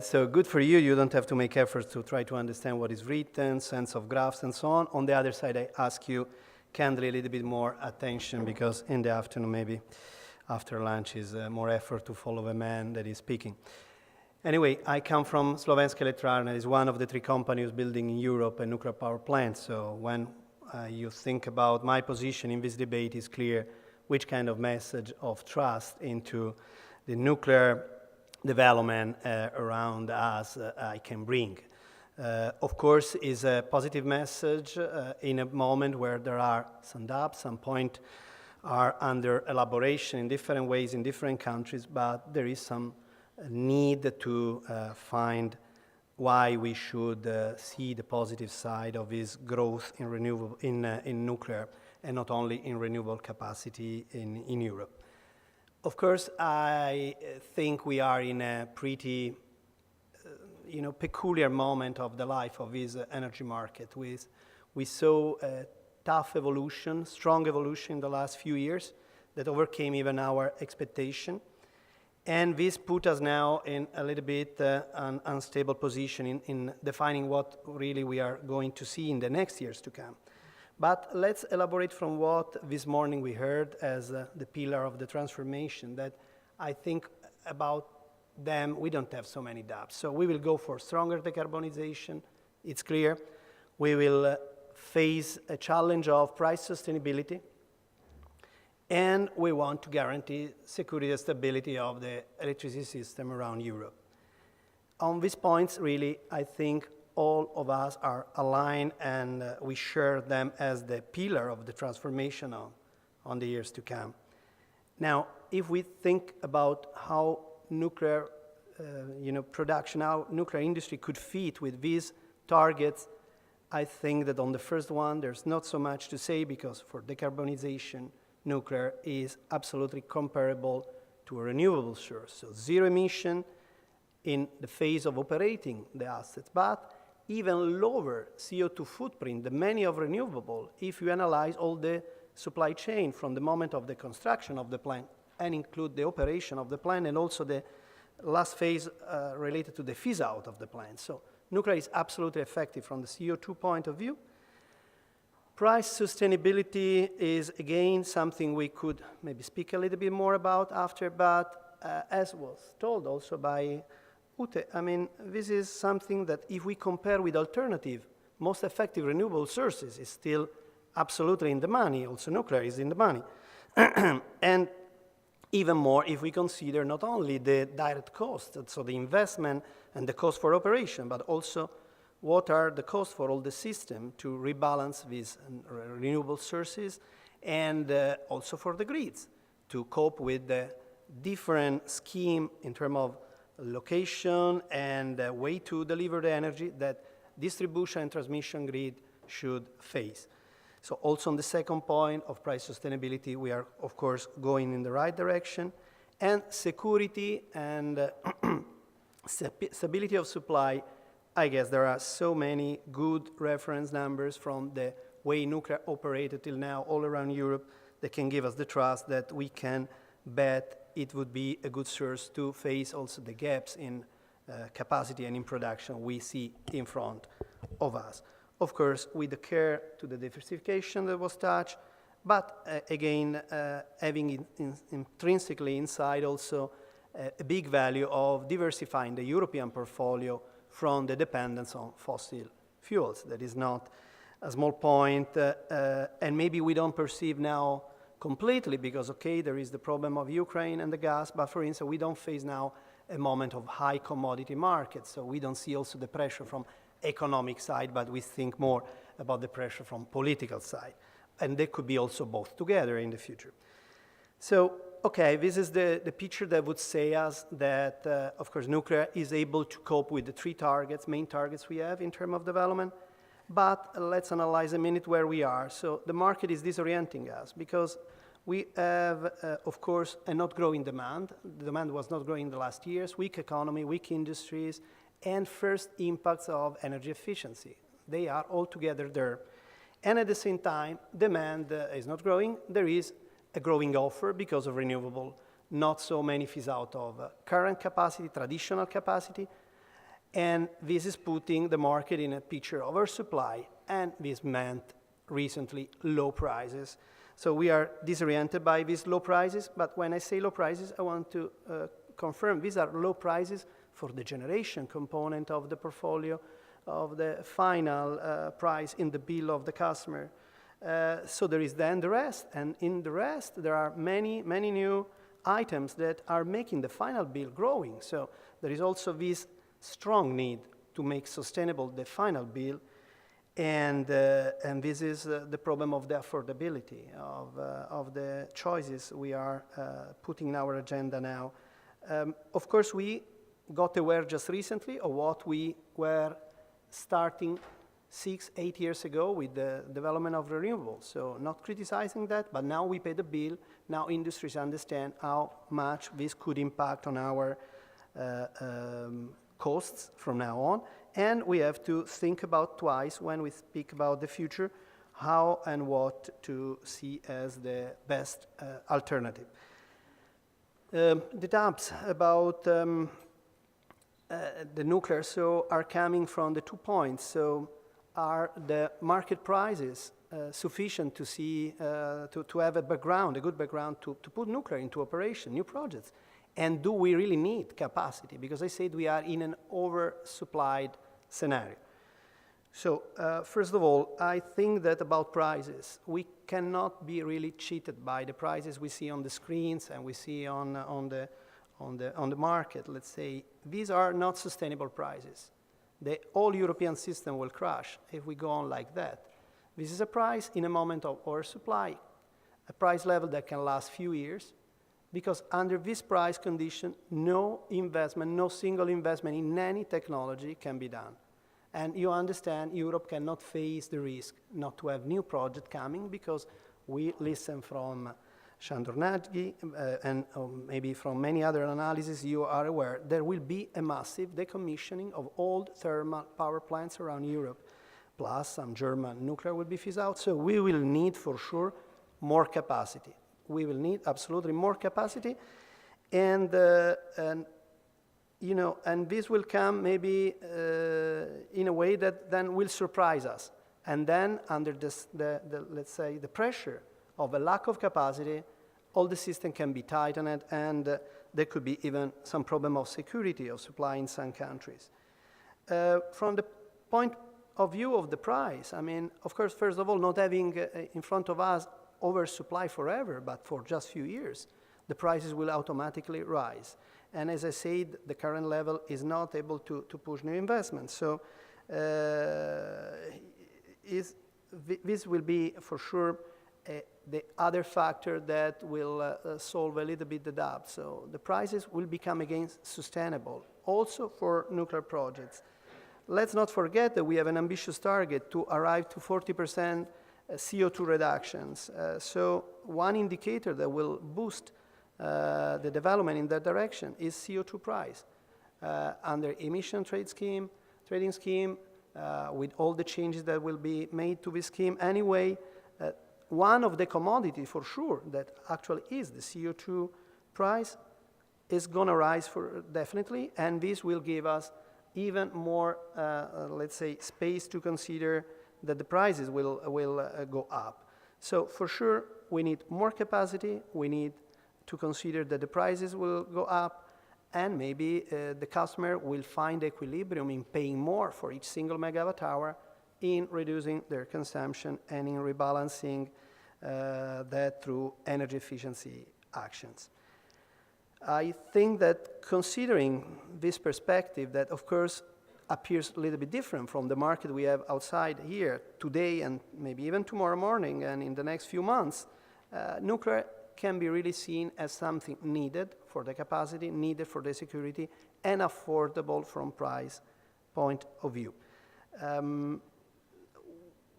So good for you. You don't have to make efforts to try to understand what is written, sense of graphs, and so on. On the other side, I ask you kindly a little bit more attention, because in the afternoon, maybe after lunch, is more effort to follow the man that is speaking. Anyway, I come from Slovenska Elektrarna. It's one of the 3 companies building in Europe a nuclear power plant. So when you think about my position in this debate, it's clear which kind of message of trust into the nuclear development around us I can bring. Of course, is a positive message in a moment where there are some doubts, some points are under elaboration in different ways in different countries, but there is some need to find why we should see the positive side of this growth in renewable in nuclear, and not only in renewable capacity in Europe. Of course, I think we are in a pretty peculiar moment of the life of this energy market. We saw a tough evolution, strong evolution in the last few years that overcame even our expectation. And this put us now in a little bit an unstable position in defining what really we are going to see in the next years to come. But let's elaborate from what this morning we heard as the pillar of the transformation, that I think about them we don't have so many doubts. So we will go for stronger decarbonization, it's clear. We will face a challenge of price sustainability, and we want to guarantee security and stability of the electricity system around Europe. On these points, really, I think all of us are aligned, and we share them as the pillar of the transformation on the years to come. Now, if we think about how nuclear production, how nuclear industry could fit with these targets, I think that on the first one, there's not so much to say, because for decarbonization, nuclear is absolutely comparable to a renewable source. So zero emission in the phase of operating the assets, but even lower CO2 footprint than many of renewable if you analyze all the supply chain from the moment of the construction of the plant and include the operation of the plant and also the last phase related to the phase out of the plant. So nuclear is absolutely effective from the CO2 point of view. Price sustainability is, again, something we could maybe speak a little bit more about after, but as was told also by Ute, I mean, this is something that if we compare with alternative, most effective renewable sources is still absolutely in the money. Also nuclear is in the money. And even more if we consider not only the direct cost, so the investment and the cost for operation, but also what are the costs for all the system to rebalance these renewable sources, and also for the grids to cope with the different scheme in terms of location and way to deliver the energy that distribution and transmission grid should face. So also on the second point of price sustainability, we are, of course, going in the right direction. And security and stability of supply I guess there are so many good reference numbers from the way nuclear operated till now all around Europe that can give us the trust that we can bet it would be a good source to face also the gaps in capacity and in production we see in front of us. Of course, with the care to the diversification that was touched, but again, having intrinsically inside also a big value of diversifying the European portfolio from the dependence on fossil fuels. That is not a small point, and maybe we don't perceive now completely because, okay, there is the problem of Ukraine and the gas, but for instance, we don't face now a moment of high commodity markets, so we don't see also the pressure from economic side, but we think more about the pressure from political side. And they could be also both together in the future. So, okay, this is the picture that would say us that, of course, nuclear is able to cope with the three targets, main targets we have in terms of development. But let's analyze a minute where we are. So the market is disorienting us because we have, of course, a not growing demand. The demand was not growing in the last years, weak economy, weak industries, and first impacts of energy efficiency. They are all together there. And at the same time, demand is not growing. There is a growing offer because of renewable, not so many phase out of current capacity, traditional capacity, and this is putting the market in a picture of oversupply, and this meant recently low prices. So we are disoriented by these low prices, but when I say low prices, I want to confirm these are low prices for the generation component of the portfolio, of the final price in the bill of the customer. So there is then the rest, and in the rest there are many new items that are making the final bill growing. So there is also this strong need to make sustainable the final bill, and this is the problem of the affordability of the choices we are putting in our agenda now. Of course, we got aware just recently of what we were starting 6-8 years ago with the development of renewables. So not criticizing that, but now we pay the bill. Now industries understand how much this could impact on our costs from now on. And we have to think about twice when we speak about the future, how and what to see as the best alternative. The doubts about the nuclear are coming from the 2 points. So are the market prices sufficient to see, to have a background, a good background to put nuclear into operation, new projects? And do we really need capacity? Because I said we are in an oversupplied scenario. So first of all, I think that about prices, we cannot be really cheated by the prices we see on the screens and we see on the market. Let's say these are not sustainable prices. The whole European system will crash if we go on like that. This is a price in a moment of oversupply, a price level that can last few years, because under this price condition, no investment, no single investment in any technology can be done. And you understand Europe cannot face the risk not to have new projects coming, because we listen from Sándor Nagy and maybe from many other analyses you are aware, there will be a massive decommissioning of old thermal power plants around Europe, plus some German nuclear will be phased out. So we will need for sure more capacity. We will need absolutely more capacity, and you know, and this will come maybe in a way that then will surprise us. And then under this, let's say the pressure of a lack of capacity, all the system can be tightened, and there could be even some problem of security of supply in some countries. From the point of view of the price, I mean, of course, first of all, not having in front of us oversupply forever, but for just few years, the prices will automatically rise. And as I said, the current level is not able to push new investments. So this will be for sure the other factor that will solve a little bit the doubt. So the prices will become again sustainable, also for nuclear projects. Let's not forget that we have an ambitious target to arrive to 40% CO2 reductions. So one indicator that will boost the development in that direction is CO2 price. Under emission trade scheme, trading scheme with all the changes that will be made to this scheme. Anyway, one of the commodities for sure that actually is the CO2 price is going to rise for definitely, and this will give us even more, let's say, space to consider that the prices will go up. So for sure, we need more capacity. We need to consider that the prices will go up, and maybe the customer will find equilibrium in paying more for each single megawatt hour in reducing their consumption and in rebalancing that through energy efficiency actions. I think that considering this perspective that, of course, appears a little bit different from the market we have outside here today and maybe even tomorrow morning and in the next few months, nuclear can be really seen as something needed for the capacity, needed for the security, and affordable from price point of view.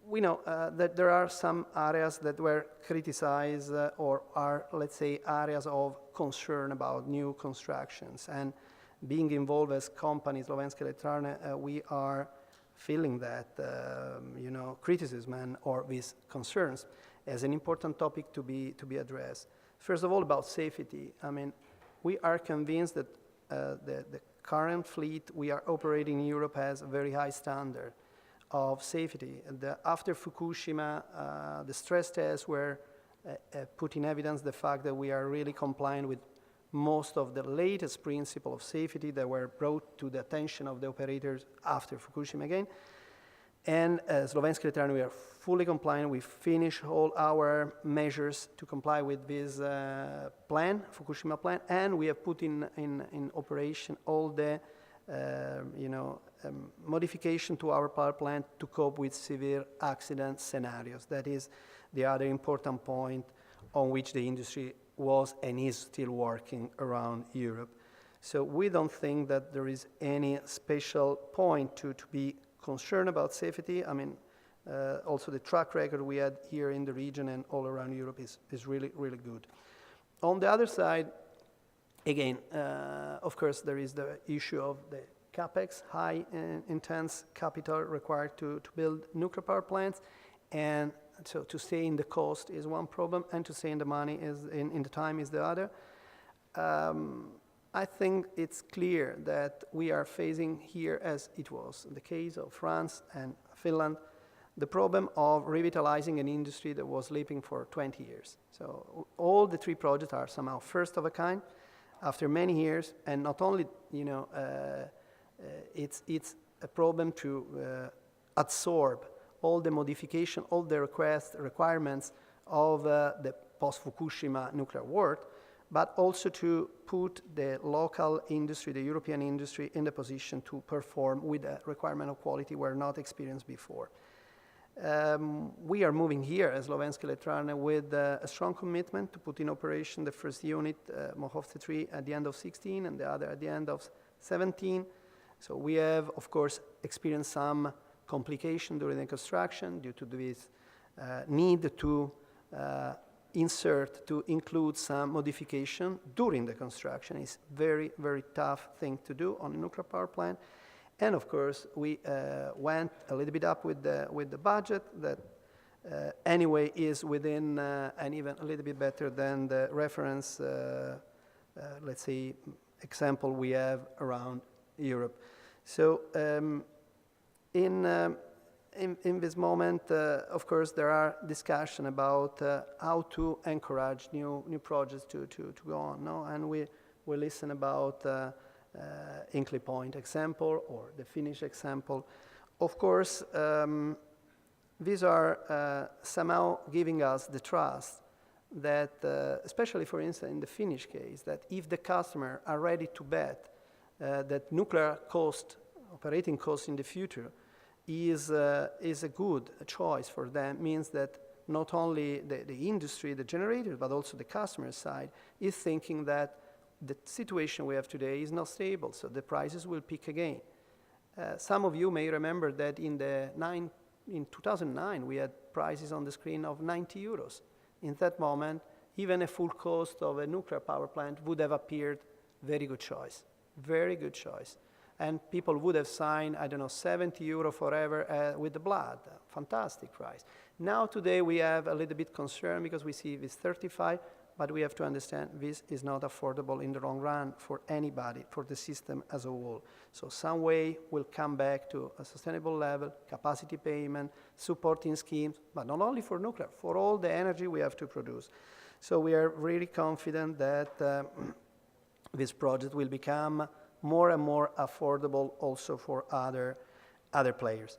We know that there are some areas that were criticized or are, let's say, areas of concern about new constructions. And being involved as company, Slovenská elektrárne, we are feeling that, criticism or these concerns as an important topic to be addressed. First of all, about safety. I mean, we are convinced that the current fleet we are operating in Europe has a very high standard of safety. After Fukushima, the stress tests were put in evidence the fact that we are really compliant with most of the latest principles of safety that were brought to the attention of the operators after Fukushima again. And Slovenská elektrárne, we are fully compliant. We finished all our measures to comply with this plan, Fukushima plan, and we have put in operation all the modification to our power plant to cope with severe accident scenarios. That is the other important point on which the industry was and is still working around Europe. So we don't think that there is any special point to be concerned about safety. I mean, also the track record we had here in the region and all around Europe is really, really good. On the other side, again, of course, there is the issue of the capex, high intense capital required to build nuclear power plants, and so to stay in the cost is one problem, and to stay in the money is in the time is the other. I think it's clear that we are facing here, as it was the case of France and Finland, the problem of revitalizing an industry that was sleeping for 20 years. So all the three projects are somehow first of a kind after many years, and not only, it's a problem to absorb all the modification, all the requirements of the post-Fukushima nuclear world, but also to put the local industry, the European industry, in the position to perform with a requirement of quality we're not experienced before. We are moving here as Slovenská elektrárne with a strong commitment to put in operation the first unit, Mochovce 3, at the end of 16 and the other at the end of 17. So we have, of course, experienced some complication during the construction due to this need to include some modification during the construction. It's very, very tough thing to do on a nuclear power plant. And of course, we went a little bit up with the budget that anyway is within and even a little bit better than the reference, let's say, example we have around Europe. So in this moment, of course, there are discussions about how to encourage new projects to go on. No? And we listen about Hinkley Point example or the Finnish example. Of course, these are somehow giving us the trust that, especially for instance in the Finnish case, that if the customer are ready to bet that nuclear cost, operating cost in the future is a good choice for them, means that not only the industry, the generator, but also the customer side is thinking that the situation we have today is not stable, so the prices will peak again. Some of you may remember that in 2009 we had prices on the screen of 90 euros. In that moment, even a full cost of a nuclear power plant would have appeared very good choice, very good choice. And people would have signed, I don't know, 70 euro forever with the blood. Fantastic price. Now today we have a little bit concern because we see this 35, but we have to understand this is not affordable in the long run for anybody, for the system as a whole. So some way we'll come back to a sustainable level, capacity payment, supporting schemes, but not only for nuclear, for all the energy we have to produce. So we are really confident that this project will become more and more affordable also for other players.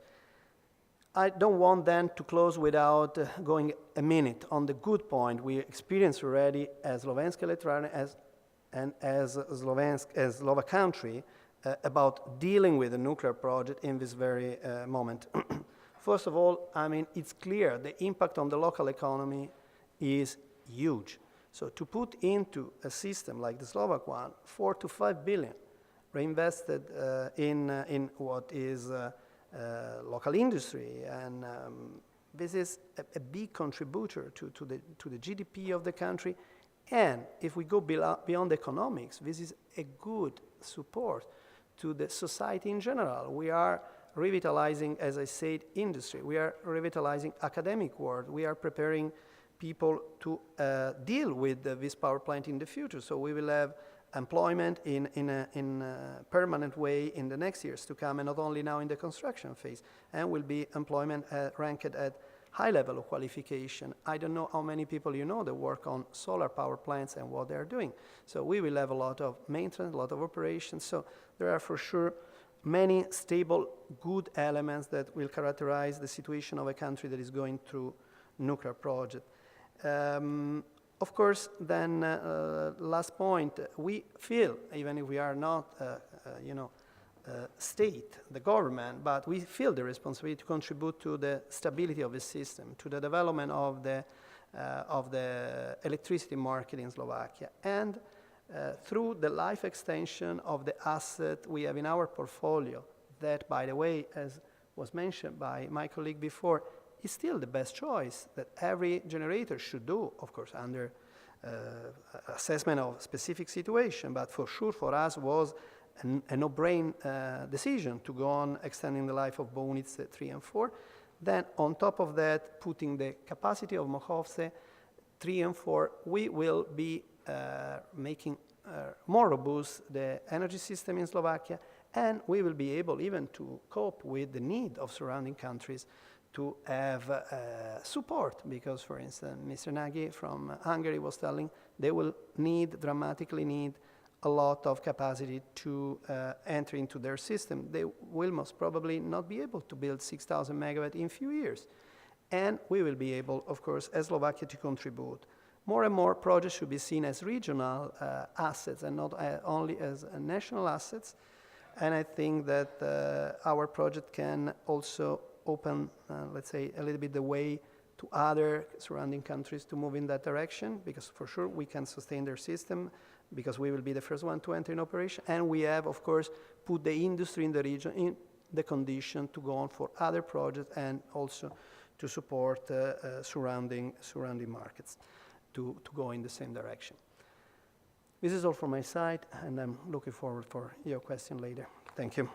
I don't want then to close without going a minute on the good point we experienced already as Slovenska Elektrárne and as Slovak country about dealing with the nuclear project in this very moment. First of all, I mean, it's clear the impact on the local economy is huge. So to put into a system like the Slovak one, 4 to 5 billion reinvested in what is local industry, and this is a big contributor to the GDP of the country. And if we go beyond economics, this is a good support to the society in general. We are revitalizing, as I said, industry. We are revitalizing academic world. We are preparing people to deal with this power plant in the future. So we will have employment in a permanent way in the next years to come, and not only now in the construction phase, and will be employment ranked at high level of qualification. I don't know how many people you know that work on solar power plants and what they're doing. So we will have a lot of maintenance, a lot of operations. So there are for sure many stable, good elements that will characterize the situation of a country that is going through nuclear project. Of course, then, last point, we feel, even if we are not, state, the government, but we feel the responsibility to contribute to the stability of the system, to the development of the electricity market in Slovakia, and through the life extension of the asset we have in our portfolio, that, by the way, as was mentioned by my colleague before, is still the best choice that every generator should do, of course, under assessment of specific situation, but for sure for us was a no-brain decision to go on extending the life of Bohunice 3 and 4. Then on top of that, putting the capacity of Mochovce 3 and 4, we will be making more robust the energy system in Slovakia, and we will be able even to cope with the need of surrounding countries to have support, because, for instance, Mr. Nagy from Hungary was telling they will dramatically need a lot of capacity to enter into their system. They will most probably not be able to build 6,000 megawatt in a few years. And we will be able, of course, as Slovakia, to contribute. More and more projects should be seen as regional assets and not only as national assets. And I think that our project can also open, let's say, a little bit the way to other surrounding countries to move in that direction, because for sure we can sustain their system, because we will be the first one to enter in operation. And we have, of course, put the industry in the region in the condition to go on for other projects and also to support surrounding markets to go in the same direction. This is all from my side, and I'm looking forward for your question later. Thank you.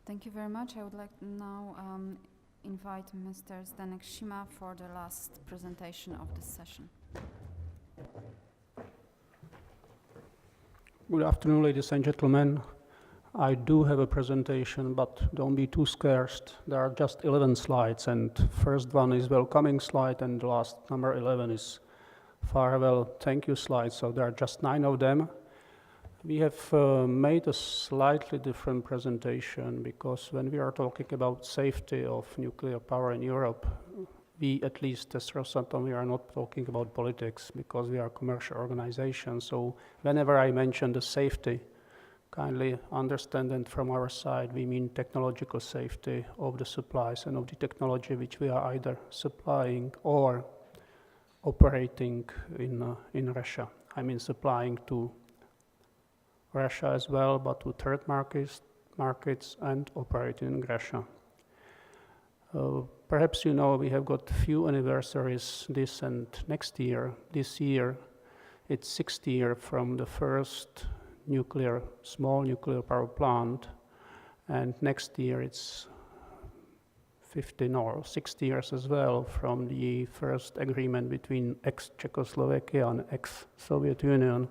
Thank you very much. I would like now invite Mr. Zdenek Shima for the last presentation of this session. Good afternoon, ladies and gentlemen. I do have a presentation, but don't be too scared. There are just 11 slides, and first one is welcoming slide, and the last number 11 is farewell thank you slide. So there are just 9 of them. We have made a slightly different presentation because when we are talking about safety of nuclear power in Europe, we, at least as Rosatom, we are not talking about politics because we are a commercial organization. So whenever I mention the safety, kindly understand that from our side we mean technological safety of the supplies and of the technology which we are either supplying or operating in Russia. I mean supplying to Russia as well, but to third markets and operating in Russia. Perhaps you know we have got few anniversaries this and next year. This year, it's 60 years from the first small nuclear power plant, and next year it's 15 or 60 years as well from the first agreement between ex-Czechoslovakia and ex-Soviet Union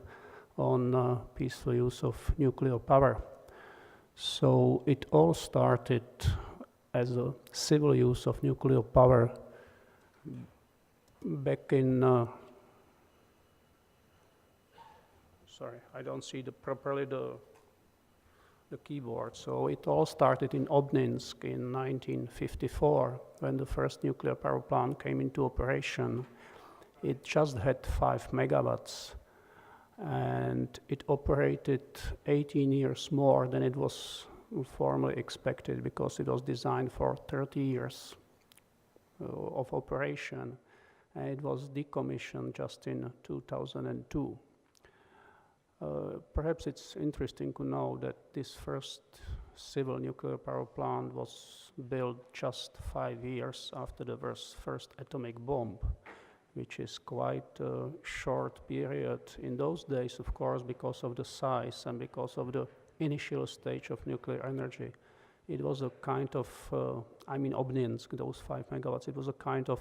on peaceful use of nuclear power. So it all started as a civil use of nuclear power back in, sorry, I don't see properly the keyboard. So it all started in Obninsk in 1954 when the first nuclear power plant came into operation. It just had 5 megawatts and it operated 18 years more than it was formally expected because it was designed for 30 years of operation, and it was decommissioned just in 2002. Perhaps it's interesting to know that this first civil nuclear power plant was built just 5 years after the first atomic bomb, which is quite a short period in those days, of course, because of the size and because of the initial stage of nuclear energy. It was a kind of, Obninsk, those 5 megawatts, it was a kind of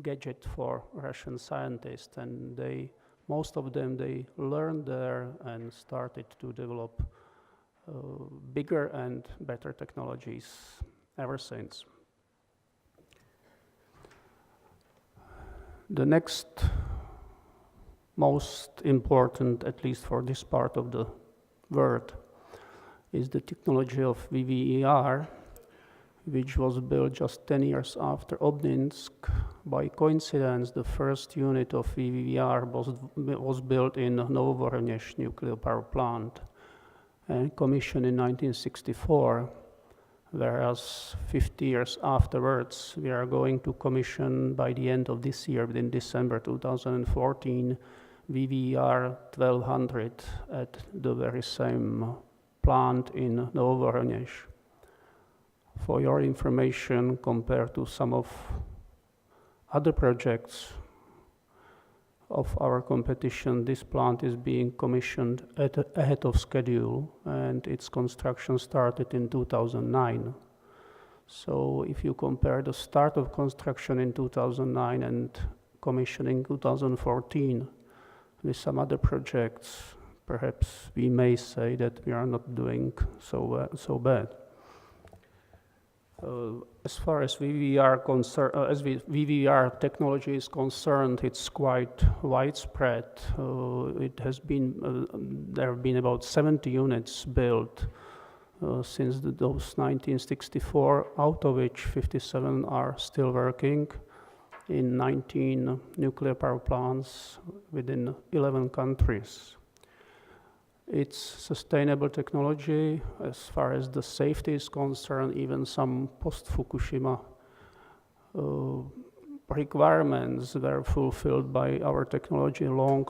gadget for Russian scientists, and most of them, they learned there and started to develop bigger and better technologies ever since. The next most important, at least for this part of the world, is the technology of VVER, which was built just 10 years after Obninsk. By coincidence, the first unit of VVER was built in Novorossiysk nuclear power plant and commissioned in 1964, whereas 50 years afterwards, we are going to commission by the end of this year, within December 2014, VVER 1200 at the very same plant in Novorossiysk. For your information, compared to some of other projects of our competition, this plant is being commissioned ahead of schedule, and its construction started in 2009. So if you compare the start of construction in 2009 and commissioning 2014 with some other projects, perhaps we may say that we are not doing so bad. As far as VVER technology is concerned, it's quite widespread. There have been about 70 units built since those 1964, out of which 57 are still working in 19 nuclear power plants within 11 countries. It's sustainable technology. As far as the safety is concerned, even some post-Fukushima requirements were fulfilled by our technology long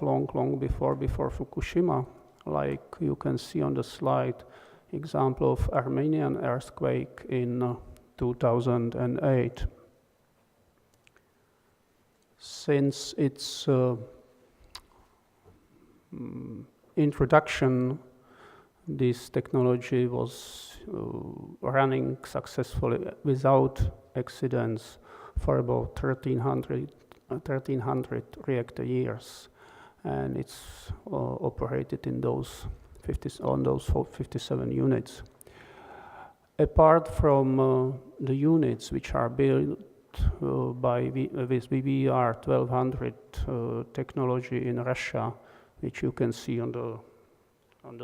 before Fukushima. Like you can see on the slide, example of Armenian earthquake in 2008. Since its introduction, this technology was running successfully without accidents for about 1300 reactor years, and it's operated in those 57 units. Apart from the units which are built with VVER 1200 technology in Russia, which you can see on the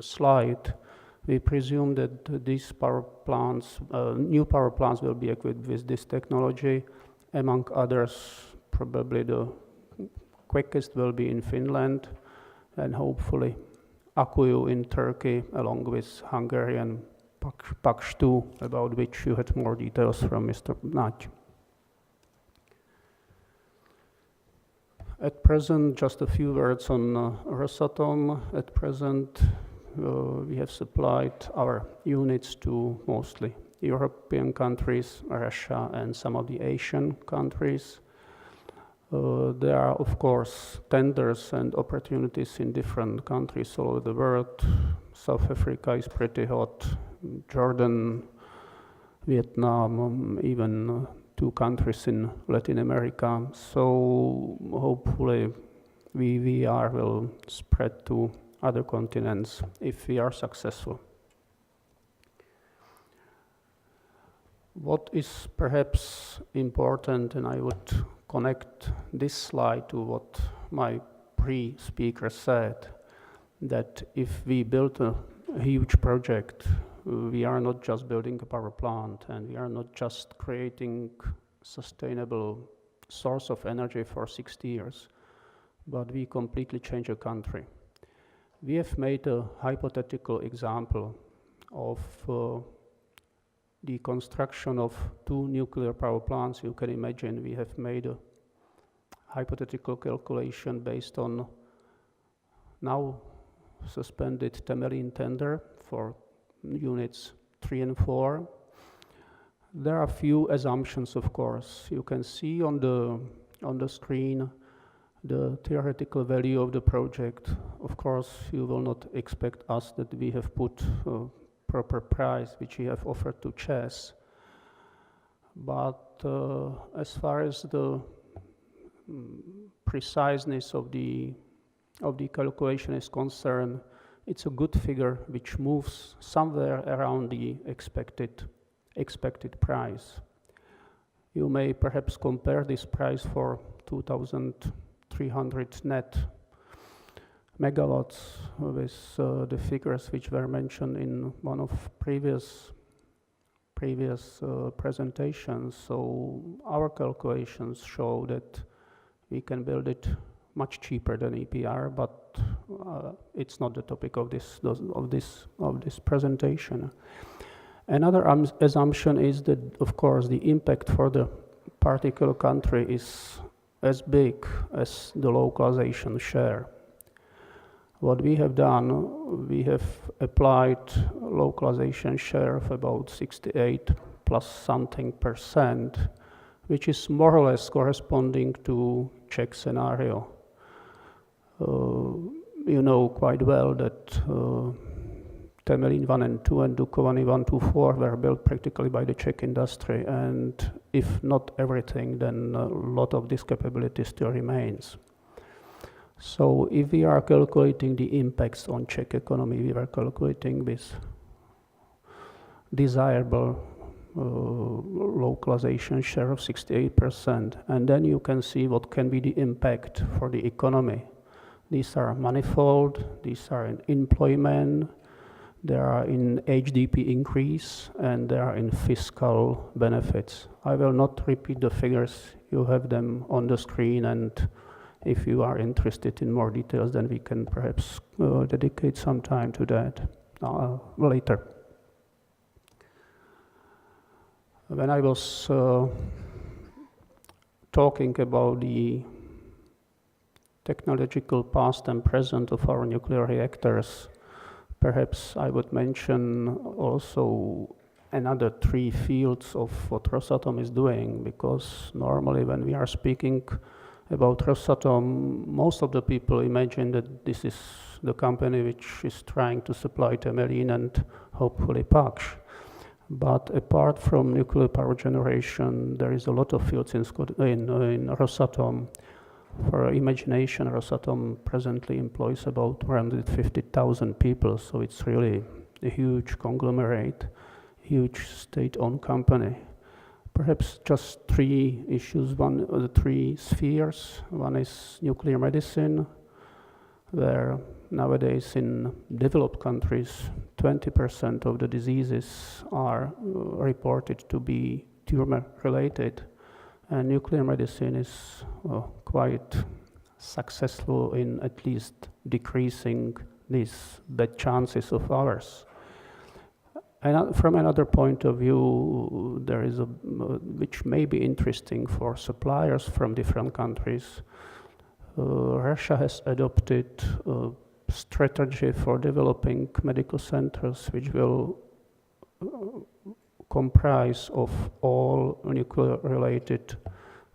slide, we presume that these power plants, new power plants, will be equipped with this technology. Among others, probably the quickest will be in Finland, and hopefully Akuyu in Turkey, along with Hungarian Paks 2, about which you had more details from Mr. Nagy. At present, just a few words on Rosatom. At present, we have supplied our units to mostly European countries, Russia, and some of the Asian countries. There are, of course, tenders and opportunities in different countries all over the world. South Africa is pretty hot, Jordan, Vietnam, even 2 countries in Latin America. So hopefully VVR will spread to other continents if we are successful. What is perhaps important, and I would connect this slide to what my pre-speaker said, that if we build a huge project, we are not just building a power plant, and we are not just creating sustainable source of energy for 60 years, but we completely change a country. We have made a hypothetical example of the construction of 2 nuclear power plants. You can imagine we have made a hypothetical calculation based on now suspended Temelín tender for units 3 and 4. There are a few assumptions, of course. You can see on the screen the theoretical value of the project. Of course, you will not expect us that we have put a proper price which we have offered to ČEZ. But as far as the preciseness of the calculation is concerned, it's a good figure which moves somewhere around the expected price. You may perhaps compare this price for 2,300 net megawatts with the figures which were mentioned in one of previous presentations. So our calculations show that we can build it much cheaper than EPR, but it's not the topic of this presentation. Another assumption is that, of course, the impact for the particular country is as big as the localization share. What we have done, we have applied localization share of about 68 plus something %, which is more or less corresponding to Czech scenario. You know quite well that Temelín 1 and 2 and Dukovany 1 to 4 were built practically by the Czech industry, and if not everything, then a lot of this capability still remains. So if we are calculating the impacts on Czech economy, we are calculating with desirable localization share of 68%, and then you can see what can be the impact for the economy. These are manifold, these are in employment, they are in HDP increase, and they are in fiscal benefits. I will not repeat the figures, you have them on the screen, and if you are interested in more details, then we can perhaps dedicate some time to that later. When I was talking about the technological past and present of our nuclear reactors, perhaps I would mention also another 3 fields of what Rosatom is doing, because normally when we are speaking about Rosatom, most of the people imagine that this is the company which is trying to supply Temelín and hopefully Pakš. But apart from nuclear power generation, there is a lot of fields in Rosatom. For imagination, Rosatom presently employs about 150,000 people, so it's really a huge conglomerate, huge state-owned company. Perhaps just 3 issues, 3 spheres. One is nuclear medicine, where nowadays in developed countries, 20% of the diseases are reported to be tumor-related. And nuclear medicine is quite successful in at least decreasing these bad chances of ours. And from another point of view, there is which may be interesting for suppliers from different countries. Russia has adopted a strategy for developing medical centers which will comprise of all nuclear-related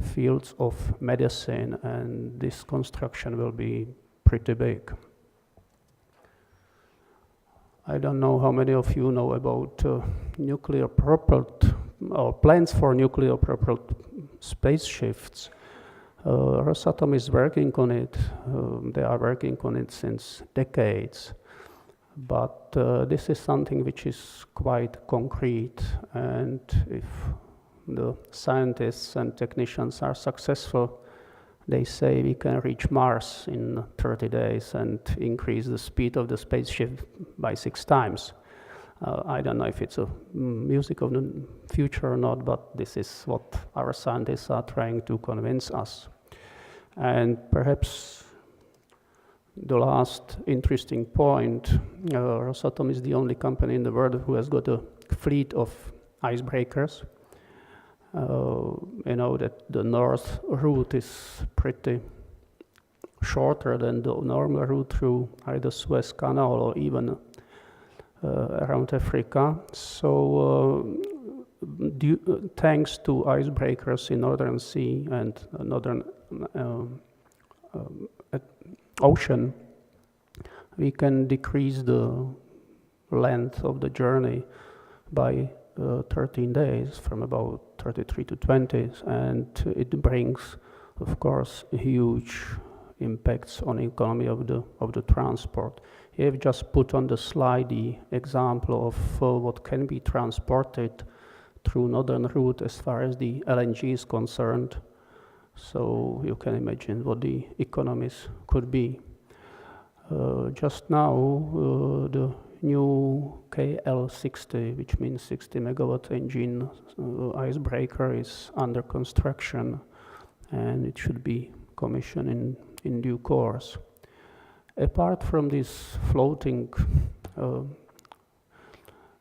fields of medicine, and this construction will be pretty big. I don't know how many of you know about nuclear-propelled, or plans for nuclear-propelled spaceships. Rosatom is working on it. They are working on it since decades. But this is something which is quite concrete, and if the scientists and technicians are successful, they say we can reach Mars in 30 days and increase the speed of the spaceship by 6 times. I don't know if it's a music of the future or not, but this is what our scientists are trying to convince us. And perhaps the last interesting point, Rosatom is the only company in the world who has got a fleet of icebreakers. You know that the north route is pretty shorter than the normal route through either Suez Canal or even around Africa. So thanks to icebreakers in Northern Sea and Northern Ocean, we can decrease the length of the journey by 13 days, from about 33 to 20, and it brings, of course, huge impacts on the economy of the transport. Here I've just put on the slide the example of what can be transported through northern route as far as the LNG is concerned. So you can imagine what the economies could be. Just now, the new KL60, which means 60 megawatt engine icebreaker, is under construction, and it should be commissioned in due course. Apart from this floating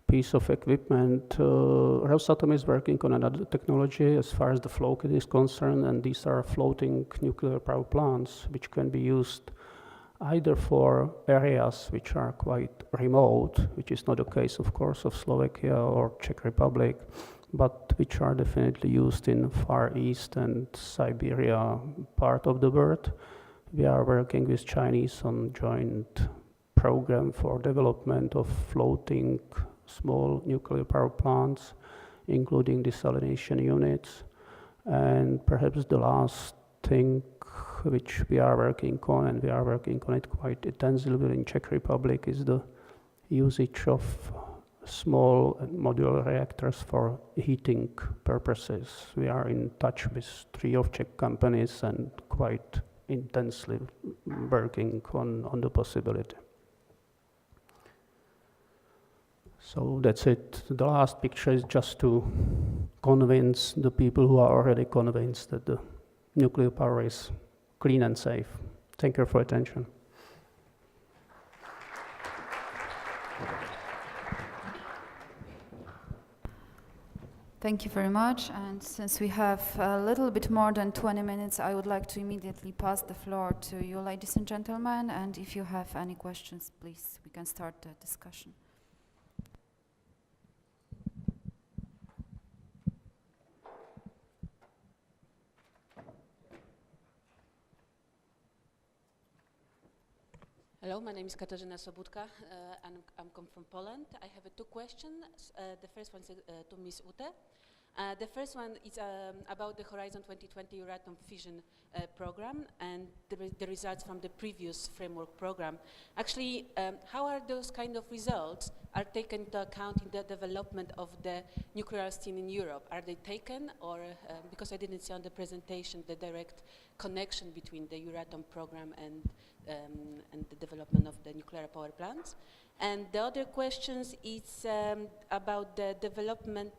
piece of equipment, Rosatom is working on another technology as far as the flow kit is concerned, and these are floating nuclear power plants which can be used either for areas which are quite remote, which is not the case, of course, of Slovakia or Czech Republic, but which are definitely used in Far East and Siberia part of the world. We are working with Chinese on joint program for development of floating small nuclear power plants, including desalination units. And perhaps the last thing which we are working on, and we are working on it quite intensively in Czech Republic, is the usage of small modular reactors for heating purposes. We are in touch with 3 of Czech companies and quite intensely working on the possibility. So that's it. The last picture is just to convince the people who are already convinced that the nuclear power is clean and safe. Thank you for your attention. Thank you very much. And since we have a little bit more than 20 minutes, I would like to immediately pass the floor to you, ladies and gentlemen. And if you have any questions, please, we can start the discussion. Hello, my name is Katarzyna Sobutka, and I'm come from Poland. I have 2 questions. The first one is to Ms. Ute. The first one is about the Horizon 2020 Euratom Fission program and the results from the previous framework program. Actually, how are those kind of results are taken into account in the development of the nuclear scene in Europe? Are they taken, or because I didn't see on the presentation the direct connection between the Euratom program and the development of the nuclear power plants? And the other questions is about the development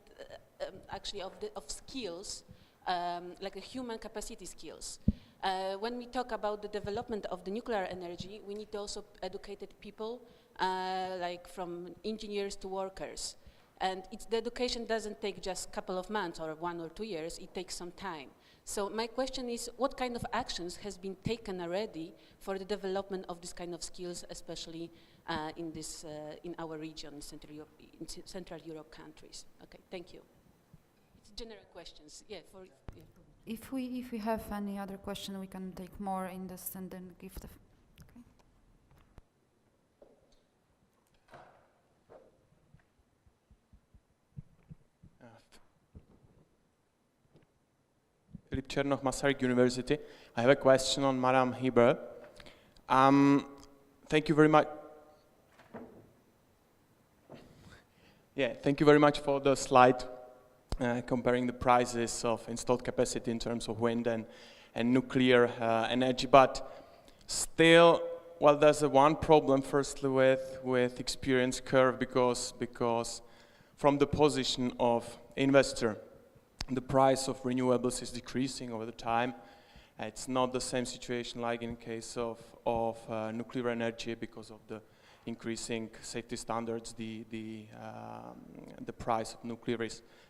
actually of skills, like the human capacity skills. When we talk about the development of the nuclear energy, we need also educated people, like from engineers to workers. And the education doesn't take just a couple of months or 1 or 2 years, it takes some time. So my question is, what kind of actions has been taken already for the development of this kind of skills, especially in our region, in Central Europe countries. Okay, thank you. It's general questions. Yeah. If we have any other question, we can take more in this and then give the. Filip Černoch, Masaryk University. I have a question on Madame Heber. Thank you very much. Yeah, thank you very much for the slide comparing the prices of installed capacity in terms of wind and nuclear energy. But still, well, there's one problem firstly with experience curve because from the position of investor, the price of renewables is decreasing over the time. It's not the same situation like in case of nuclear energy because of the increasing safety standards. The price of nuclear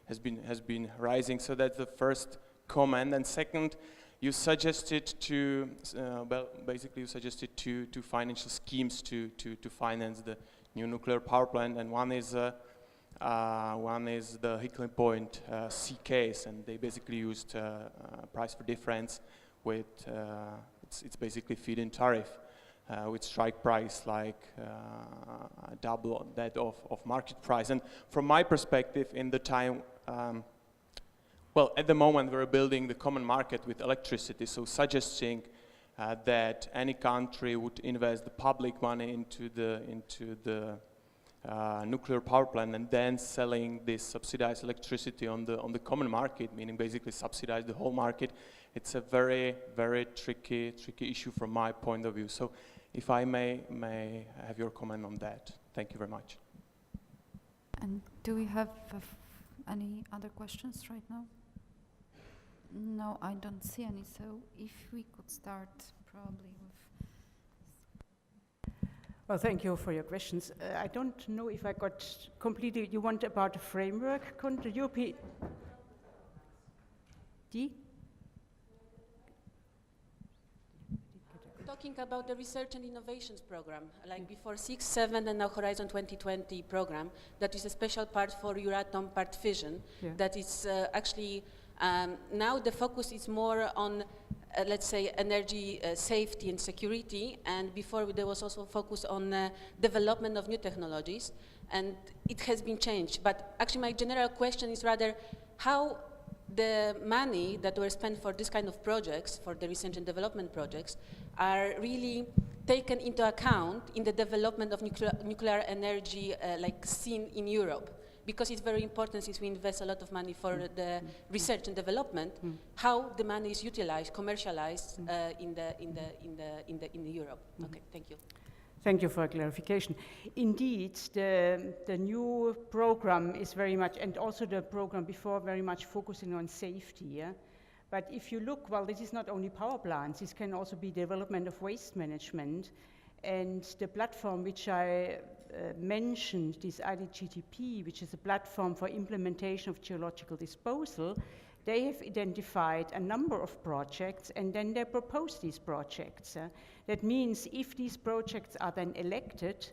has been rising. So that's the first comment. And second, you suggested to two financial schemes to finance the new nuclear power plant, and one is the Hinkley Point C case, and they basically used price for difference with it's basically feed-in tariff with strike price like double that of market price. And from my perspective, in the time, well, at the moment we're building the common market with electricity, so suggesting that any country would invest the public money into the nuclear power plant and then selling this subsidized electricity on the common market, meaning basically subsidize the whole market. It's a very, very tricky issue from my point of view. So if I may have your comment on that. Thank you very much. And do we have any other questions right now? No, I don't see any. So if we could start probably with. Well, thank you for your questions. I don't know if I got completely. You want about the framework, the European. Talking about the research and innovations program, like before 6, 7, and now Horizon 2020 program, that is a special part for Euratom part fission. Yeah. That is actually now the focus is more on. Let's say energy safety and security, and before there was also focus on development of new technologies, and it has been changed. But actually my general question is rather how the money that were spent for this kind of projects, for the research and development projects, are really taken into account in the development of nuclear energy like scene in Europe. Because it's very important, since we invest a lot of money for the research and development, how the money is utilized, commercialized in Europe. Okay, thank you. Thank you for clarification. Indeed, the new program is very much, and also the program before, very much focusing on safety. Yeah? But if you look, well, this is not only power plants, this can also be development of waste management. And the platform which I mentioned, this IDGTP, which is a platform for implementation of geological disposal, they have identified a number of projects and then they propose these projects. That means if these projects are then elected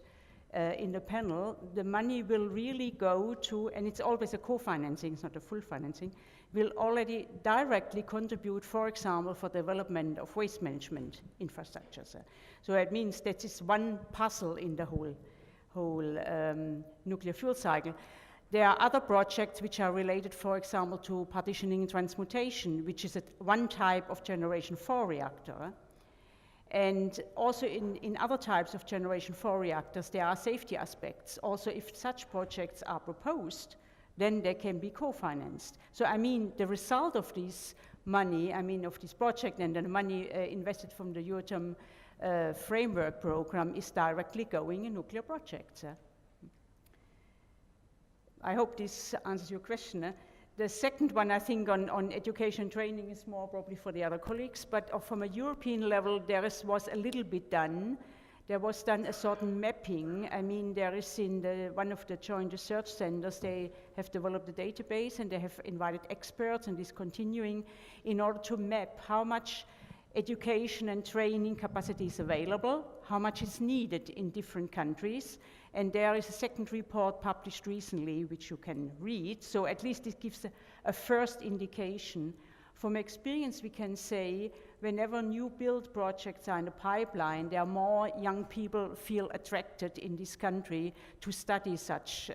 in the panel, the money will really go to, and it's always a co-financing, it's not a full financing, will already directly contribute, for example, for development of waste management infrastructures. So it means that is one puzzle in the whole nuclear fuel cycle. There are other projects which are related, for example, to partitioning and transmutation, which is one type of generation 4 reactor. And also in other types of generation 4 reactors, there are safety aspects. Also, if such projects are proposed, then they can be co-financed. So I mean, the result of this money, I mean, of this project and the money invested from the Euratom framework program is directly going in nuclear projects. I hope this answers your question. The second one, I think, on education training is more probably for the other colleagues, but from a European level, was a little bit done. There was done a certain mapping. I mean, there is in one of the joint research centers, they have developed a database and they have invited experts and is continuing in order to map how much education and training capacities available, how much is needed in different countries. And there is a second report published recently, which you can read. So at least it gives a first indication. From experience, we can say whenever new build projects are in the pipeline, there are more young people feel attracted in this country to study such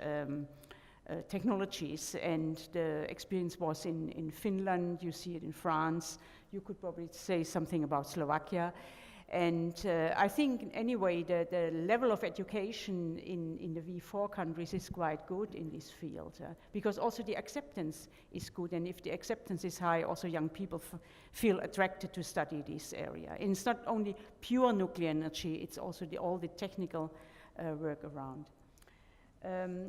technologies. And the experience was in Finland, you see it in France. You could probably say something about Slovakia. And I think, anyway, the level of education in the V4 countries is quite good in this field, because also the acceptance is good, and if the acceptance is high, also young people feel attracted to study this area. And it's not only pure nuclear energy, it's also all the technical work around.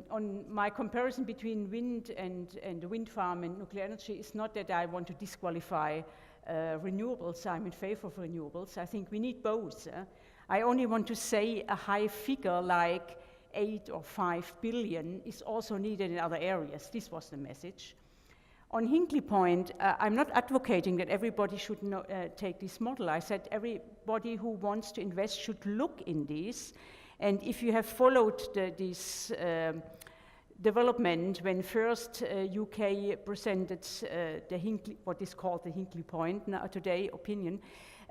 On my comparison between wind and wind farm and nuclear energy, is not that I want to disqualify renewables. I'm in favor of renewables. I think we need both. I only want to say a high figure like 8 or 5 billion is also needed in other areas. This was the message. On Hinkley Point, I'm not advocating that everybody should take this model. I said everybody who wants to invest should look in this. And if you have followed this development, when first UK presented what is called the Hinkley Point, now today opinion,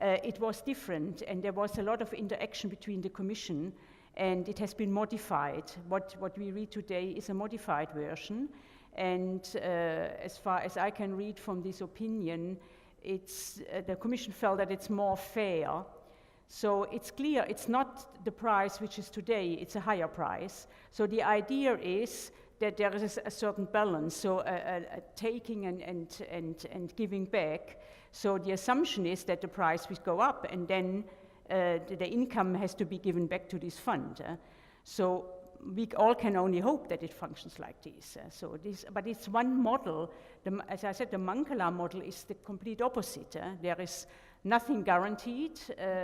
it was different, and there was a lot of interaction between the Commission, and it has been modified. What we read today is a modified version, and as far as I can read from this opinion, the Commission felt that it's more fair. So it's clear it's not the price which is today, it's a higher price. So the idea is that there is a certain balance, so a taking and giving back. So the assumption is that the price will go up, and then the income has to be given back to this fund. So we all can only hope that it functions like this. But it's one model. As I said, the Mankala model is the complete opposite. There is nothing guaranteed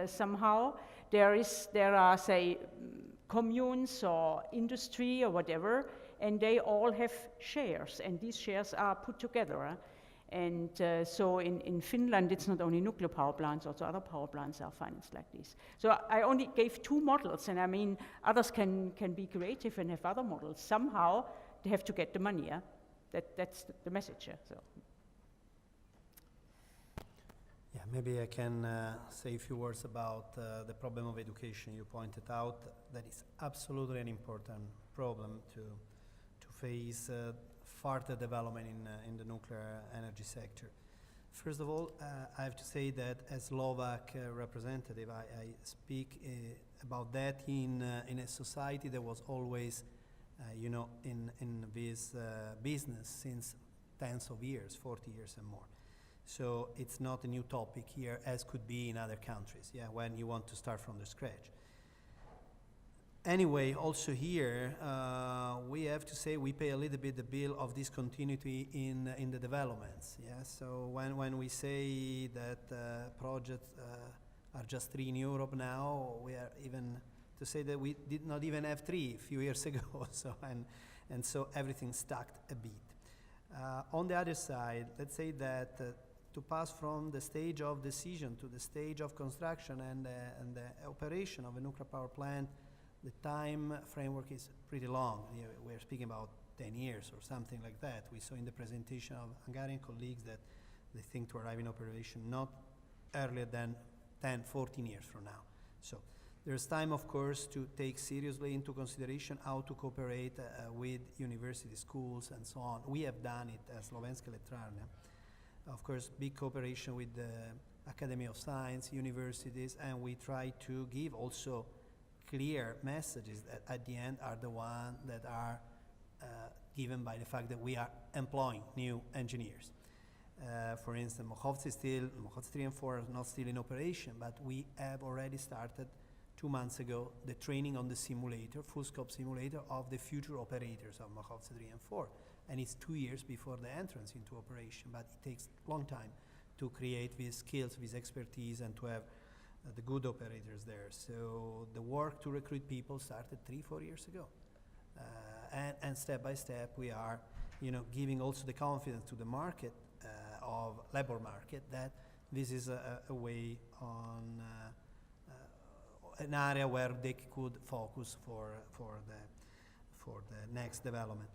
somehow. There are, say, communes or industry or whatever, and they all have shares, and these shares are put together. And so in Finland, it's not only nuclear power plants, also other power plants are financed like this. So I only gave 2 models, and I mean, others can be creative and have other models. Somehow, they have to get the money, yeah? That's the message, yeah? So. Yeah, maybe I can say a few words about the problem of education. You pointed out that it's absolutely an important problem to face further development in the nuclear energy sector. First of all, I have to say that as Slovak representative, I speak about that in a society that was always, in this business since tens of years, 40 years and more. So it's not a new topic here, as could be in other countries, yeah, when you want to start from the scratch. Anyway, also here, we have to say we pay a little bit the bill of discontinuity in the developments. Yeah, so when we say that projects are just 3 in Europe now, we are even to say that we did not even have 3 a few years ago. So and so everything stacked a bit. On the other side, let's say that to pass from the stage of decision to the stage of construction and the operation of a nuclear power plant, the time framework is pretty long. We're speaking about 10 years or something like that. We saw in the presentation of Hungarian colleagues that they think to arrive in operation not earlier than 10, 14 years from now. So there's time, of course, to take seriously into consideration how to cooperate with university schools and so on. We have done it as Slovenska Elektrárne. Of course, big cooperation with the Academy of Science, universities, and we try to give also clear messages that at the end are the ones that are given by the fact that we are employing new engineers. For instance, Mochovce 3 and 4 are not still in operation, but we have already started 2 months ago the training on the simulator, full scope simulator of the future operators of Mochovce 3 and 4. And it's 2 years before the entrance into operation, but it takes a long time to create these skills, this expertise, and to have the good operators there. So the work to recruit people started 3-4 years ago. And step by step we are giving also the confidence to the market, of labor market, that this is a way on an area where they could focus for the next development.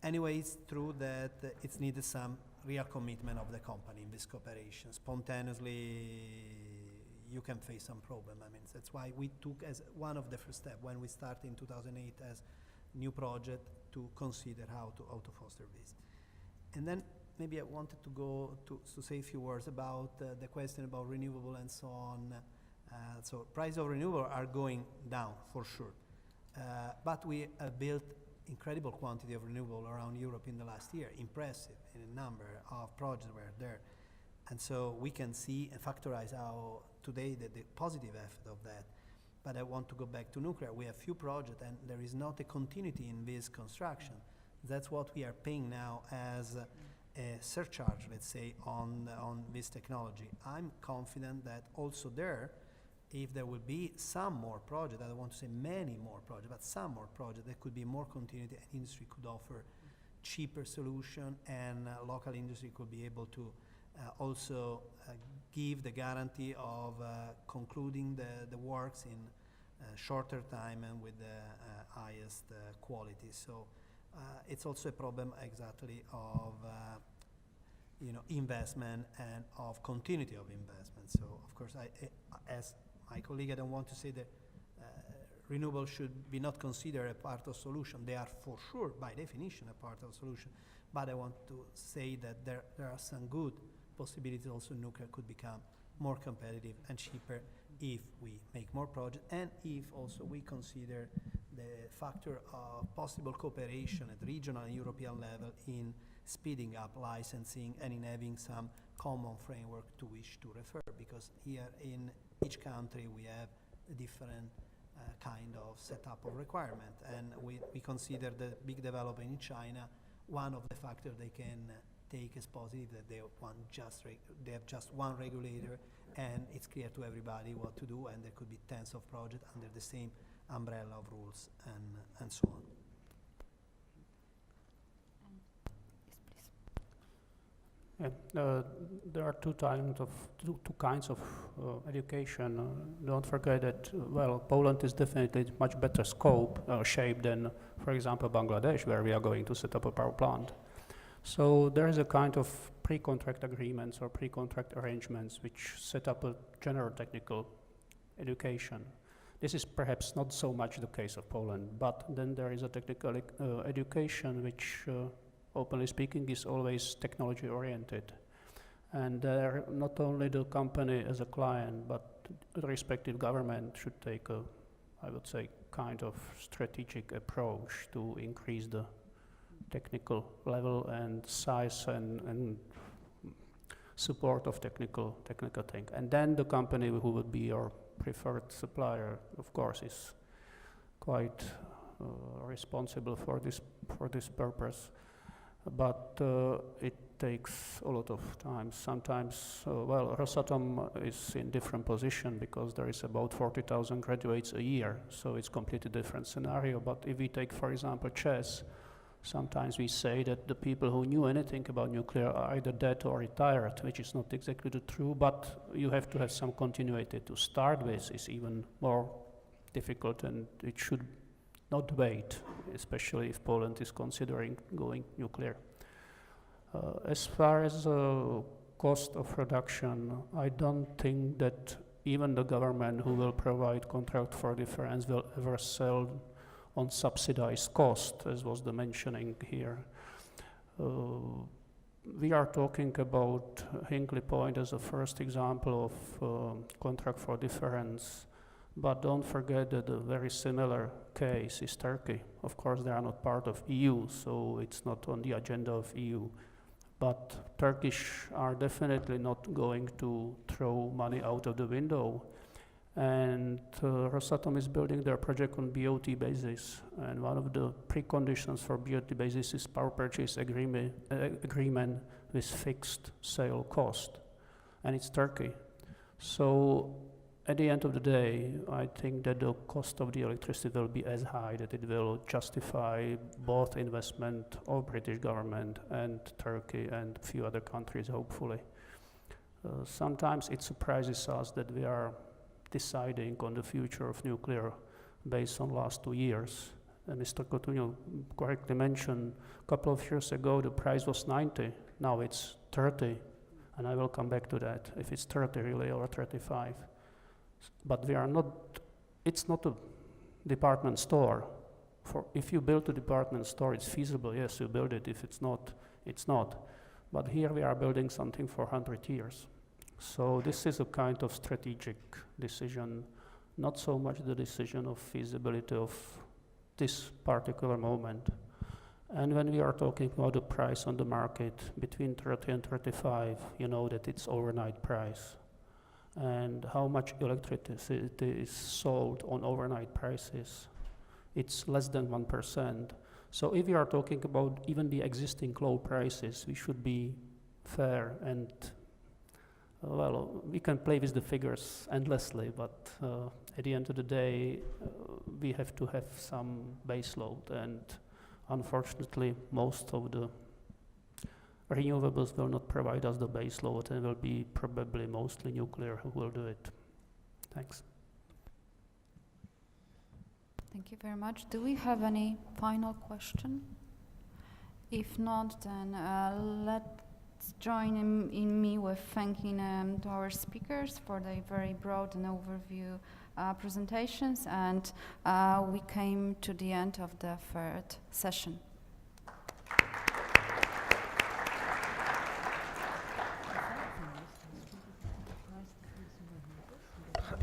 Anyway, it's true that it's needed some real commitment of the company in this cooperation. Spontaneously, you can face some problem. I mean, that's why we took as one of the first steps when we started in 2008 as new project to consider how to foster this. And then maybe I wanted to go to say a few words about the question about renewable and so on. So price of renewable are going down for sure, but we built incredible quantity of renewable around Europe in the last year, impressive in a number of projects were there. And so we can see and factorize how today the positive effect of that. But I want to go back to nuclear. We have few projects and there is not a continuity in this construction. That's what we are paying now as a surcharge, let's say, on this technology. I'm confident that also there, if there will be some more projects, I don't want to say many more projects, but some more projects, there could be more continuity and industry could offer cheaper solution and local industry could be able to also give the guarantee of concluding the works in shorter time and with the highest quality. So it's also a problem exactly of investment and of continuity of investment. So of course, as my colleague, I don't want to say that renewables should be not considered a part of solution. They are for sure, by definition, a part of solution. But I want to say that there are some good possibilities also nuclear could become more competitive and cheaper if we make more projects and if also we consider the factor of possible cooperation at regional and European level in speeding up licensing and in having some common framework to which to refer, because here in each country we have a different kind of setup of requirement, and we consider the big development in China, one of the factors they can take as positive that they have just one regulator and it's clear to everybody what to do, and there could be tens of projects under the same umbrella of rules and so on. Yeah, there are two kinds of education. Don't forget that, well, Poland is definitely much better shape than, for example, Bangladesh, where we are going to set up a power plant. So there is a kind of pre-contract agreements or pre-contract arrangements which set up a general technical education. This is perhaps not so much the case of Poland, but then there is a technical education which openly speaking, is always technology oriented. And there, not only the company as a client, but the respective government should take a, I would say, kind of strategic approach to increase the technical level and size and support of technical thing. And then the company who would be your preferred supplier, of course, is quite responsible for this purpose. But it takes a lot of time. Sometimes, well, Rosatom is in different position because there is about 40,000 graduates a year, so it's completely different scenario. But if we take, for example, chess, sometimes we say that the people who knew anything about nuclear are either dead or retired, which is not exactly the true, but you have to have some continuity. To start with is even more difficult, and it should not wait, especially if Poland is considering going nuclear. As far as cost of production, I don't think that even the government who will provide contract for difference will ever sell on subsidized cost, as was the mentioning here. We are talking about Hinkley Point as a first example of contract for difference. But don't forget that a very similar case is Turkey. Of course, they are not part of EU, so it's not on the agenda of EU. But Turkish are definitely not going to throw money out of the window. And Rosatom is building their project on BOT basis. And one of the preconditions for BOT basis is power purchase agreement with fixed sale cost. And it's Turkey. So at the end of the day, I think that the cost of the electricity will be as high that it will justify both investment of British government and Turkey and a few other countries, hopefully. Sometimes it surprises us that we are deciding on the future of nuclear based on last 2 years. Mr. Coutinho correctly mentioned a couple of years ago the price was 90, now it's 30, and I will come back to that, if it's 30 really or 35. But we are not, it's not a department store. If you build a department store, it's feasible, yes, you build it. If it's not, it's not. But here we are building something for 100 years. So this is a kind of strategic decision, not so much the decision of feasibility of this particular moment. And when we are talking about the price on the market between 30 and 35, you know that it's overnight price. And how much electricity is sold on overnight prices, it's less than 1%. So if we are talking about even the existing low prices, we should be fair and, well, we can play with the figures endlessly, but at the end of the day, we have to have some base load, and unfortunately, most of the renewables will not provide us the base load, and will be probably mostly nuclear who will do it. Thanks. Thank you very much. Do we have any final question? If not, then let's join in me with thanking to our speakers for their very broad and overview presentations, and we came to the end of the third session.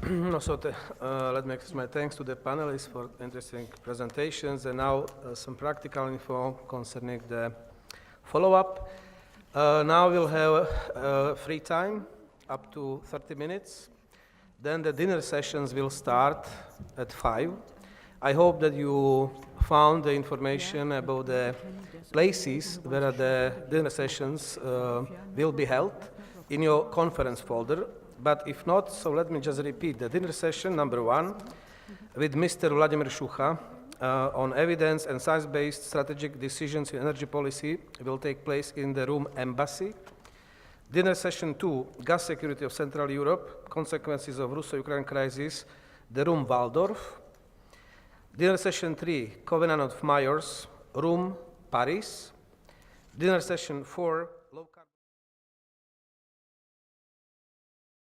Let me express my thanks to the panelists for interesting presentations, and now some practical info concerning the follow-up. Now we'll have free time up to 30 minutes. Then the dinner sessions will start at 5. I hope that you found the information about the places where the dinner sessions will be held in your conference folder. But if not, so let me just repeat. The dinner session number 1 with Mr. Vladimir Šucha on evidence and science-based strategic decisions in energy policy will take place in the room Embassy. Dinner session 2, gas security of Central Europe, consequences of Russo-Ukraine crisis, the room Waldorf. Dinner session 3, Covenant of Mayors, room Paris. Dinner session 4, local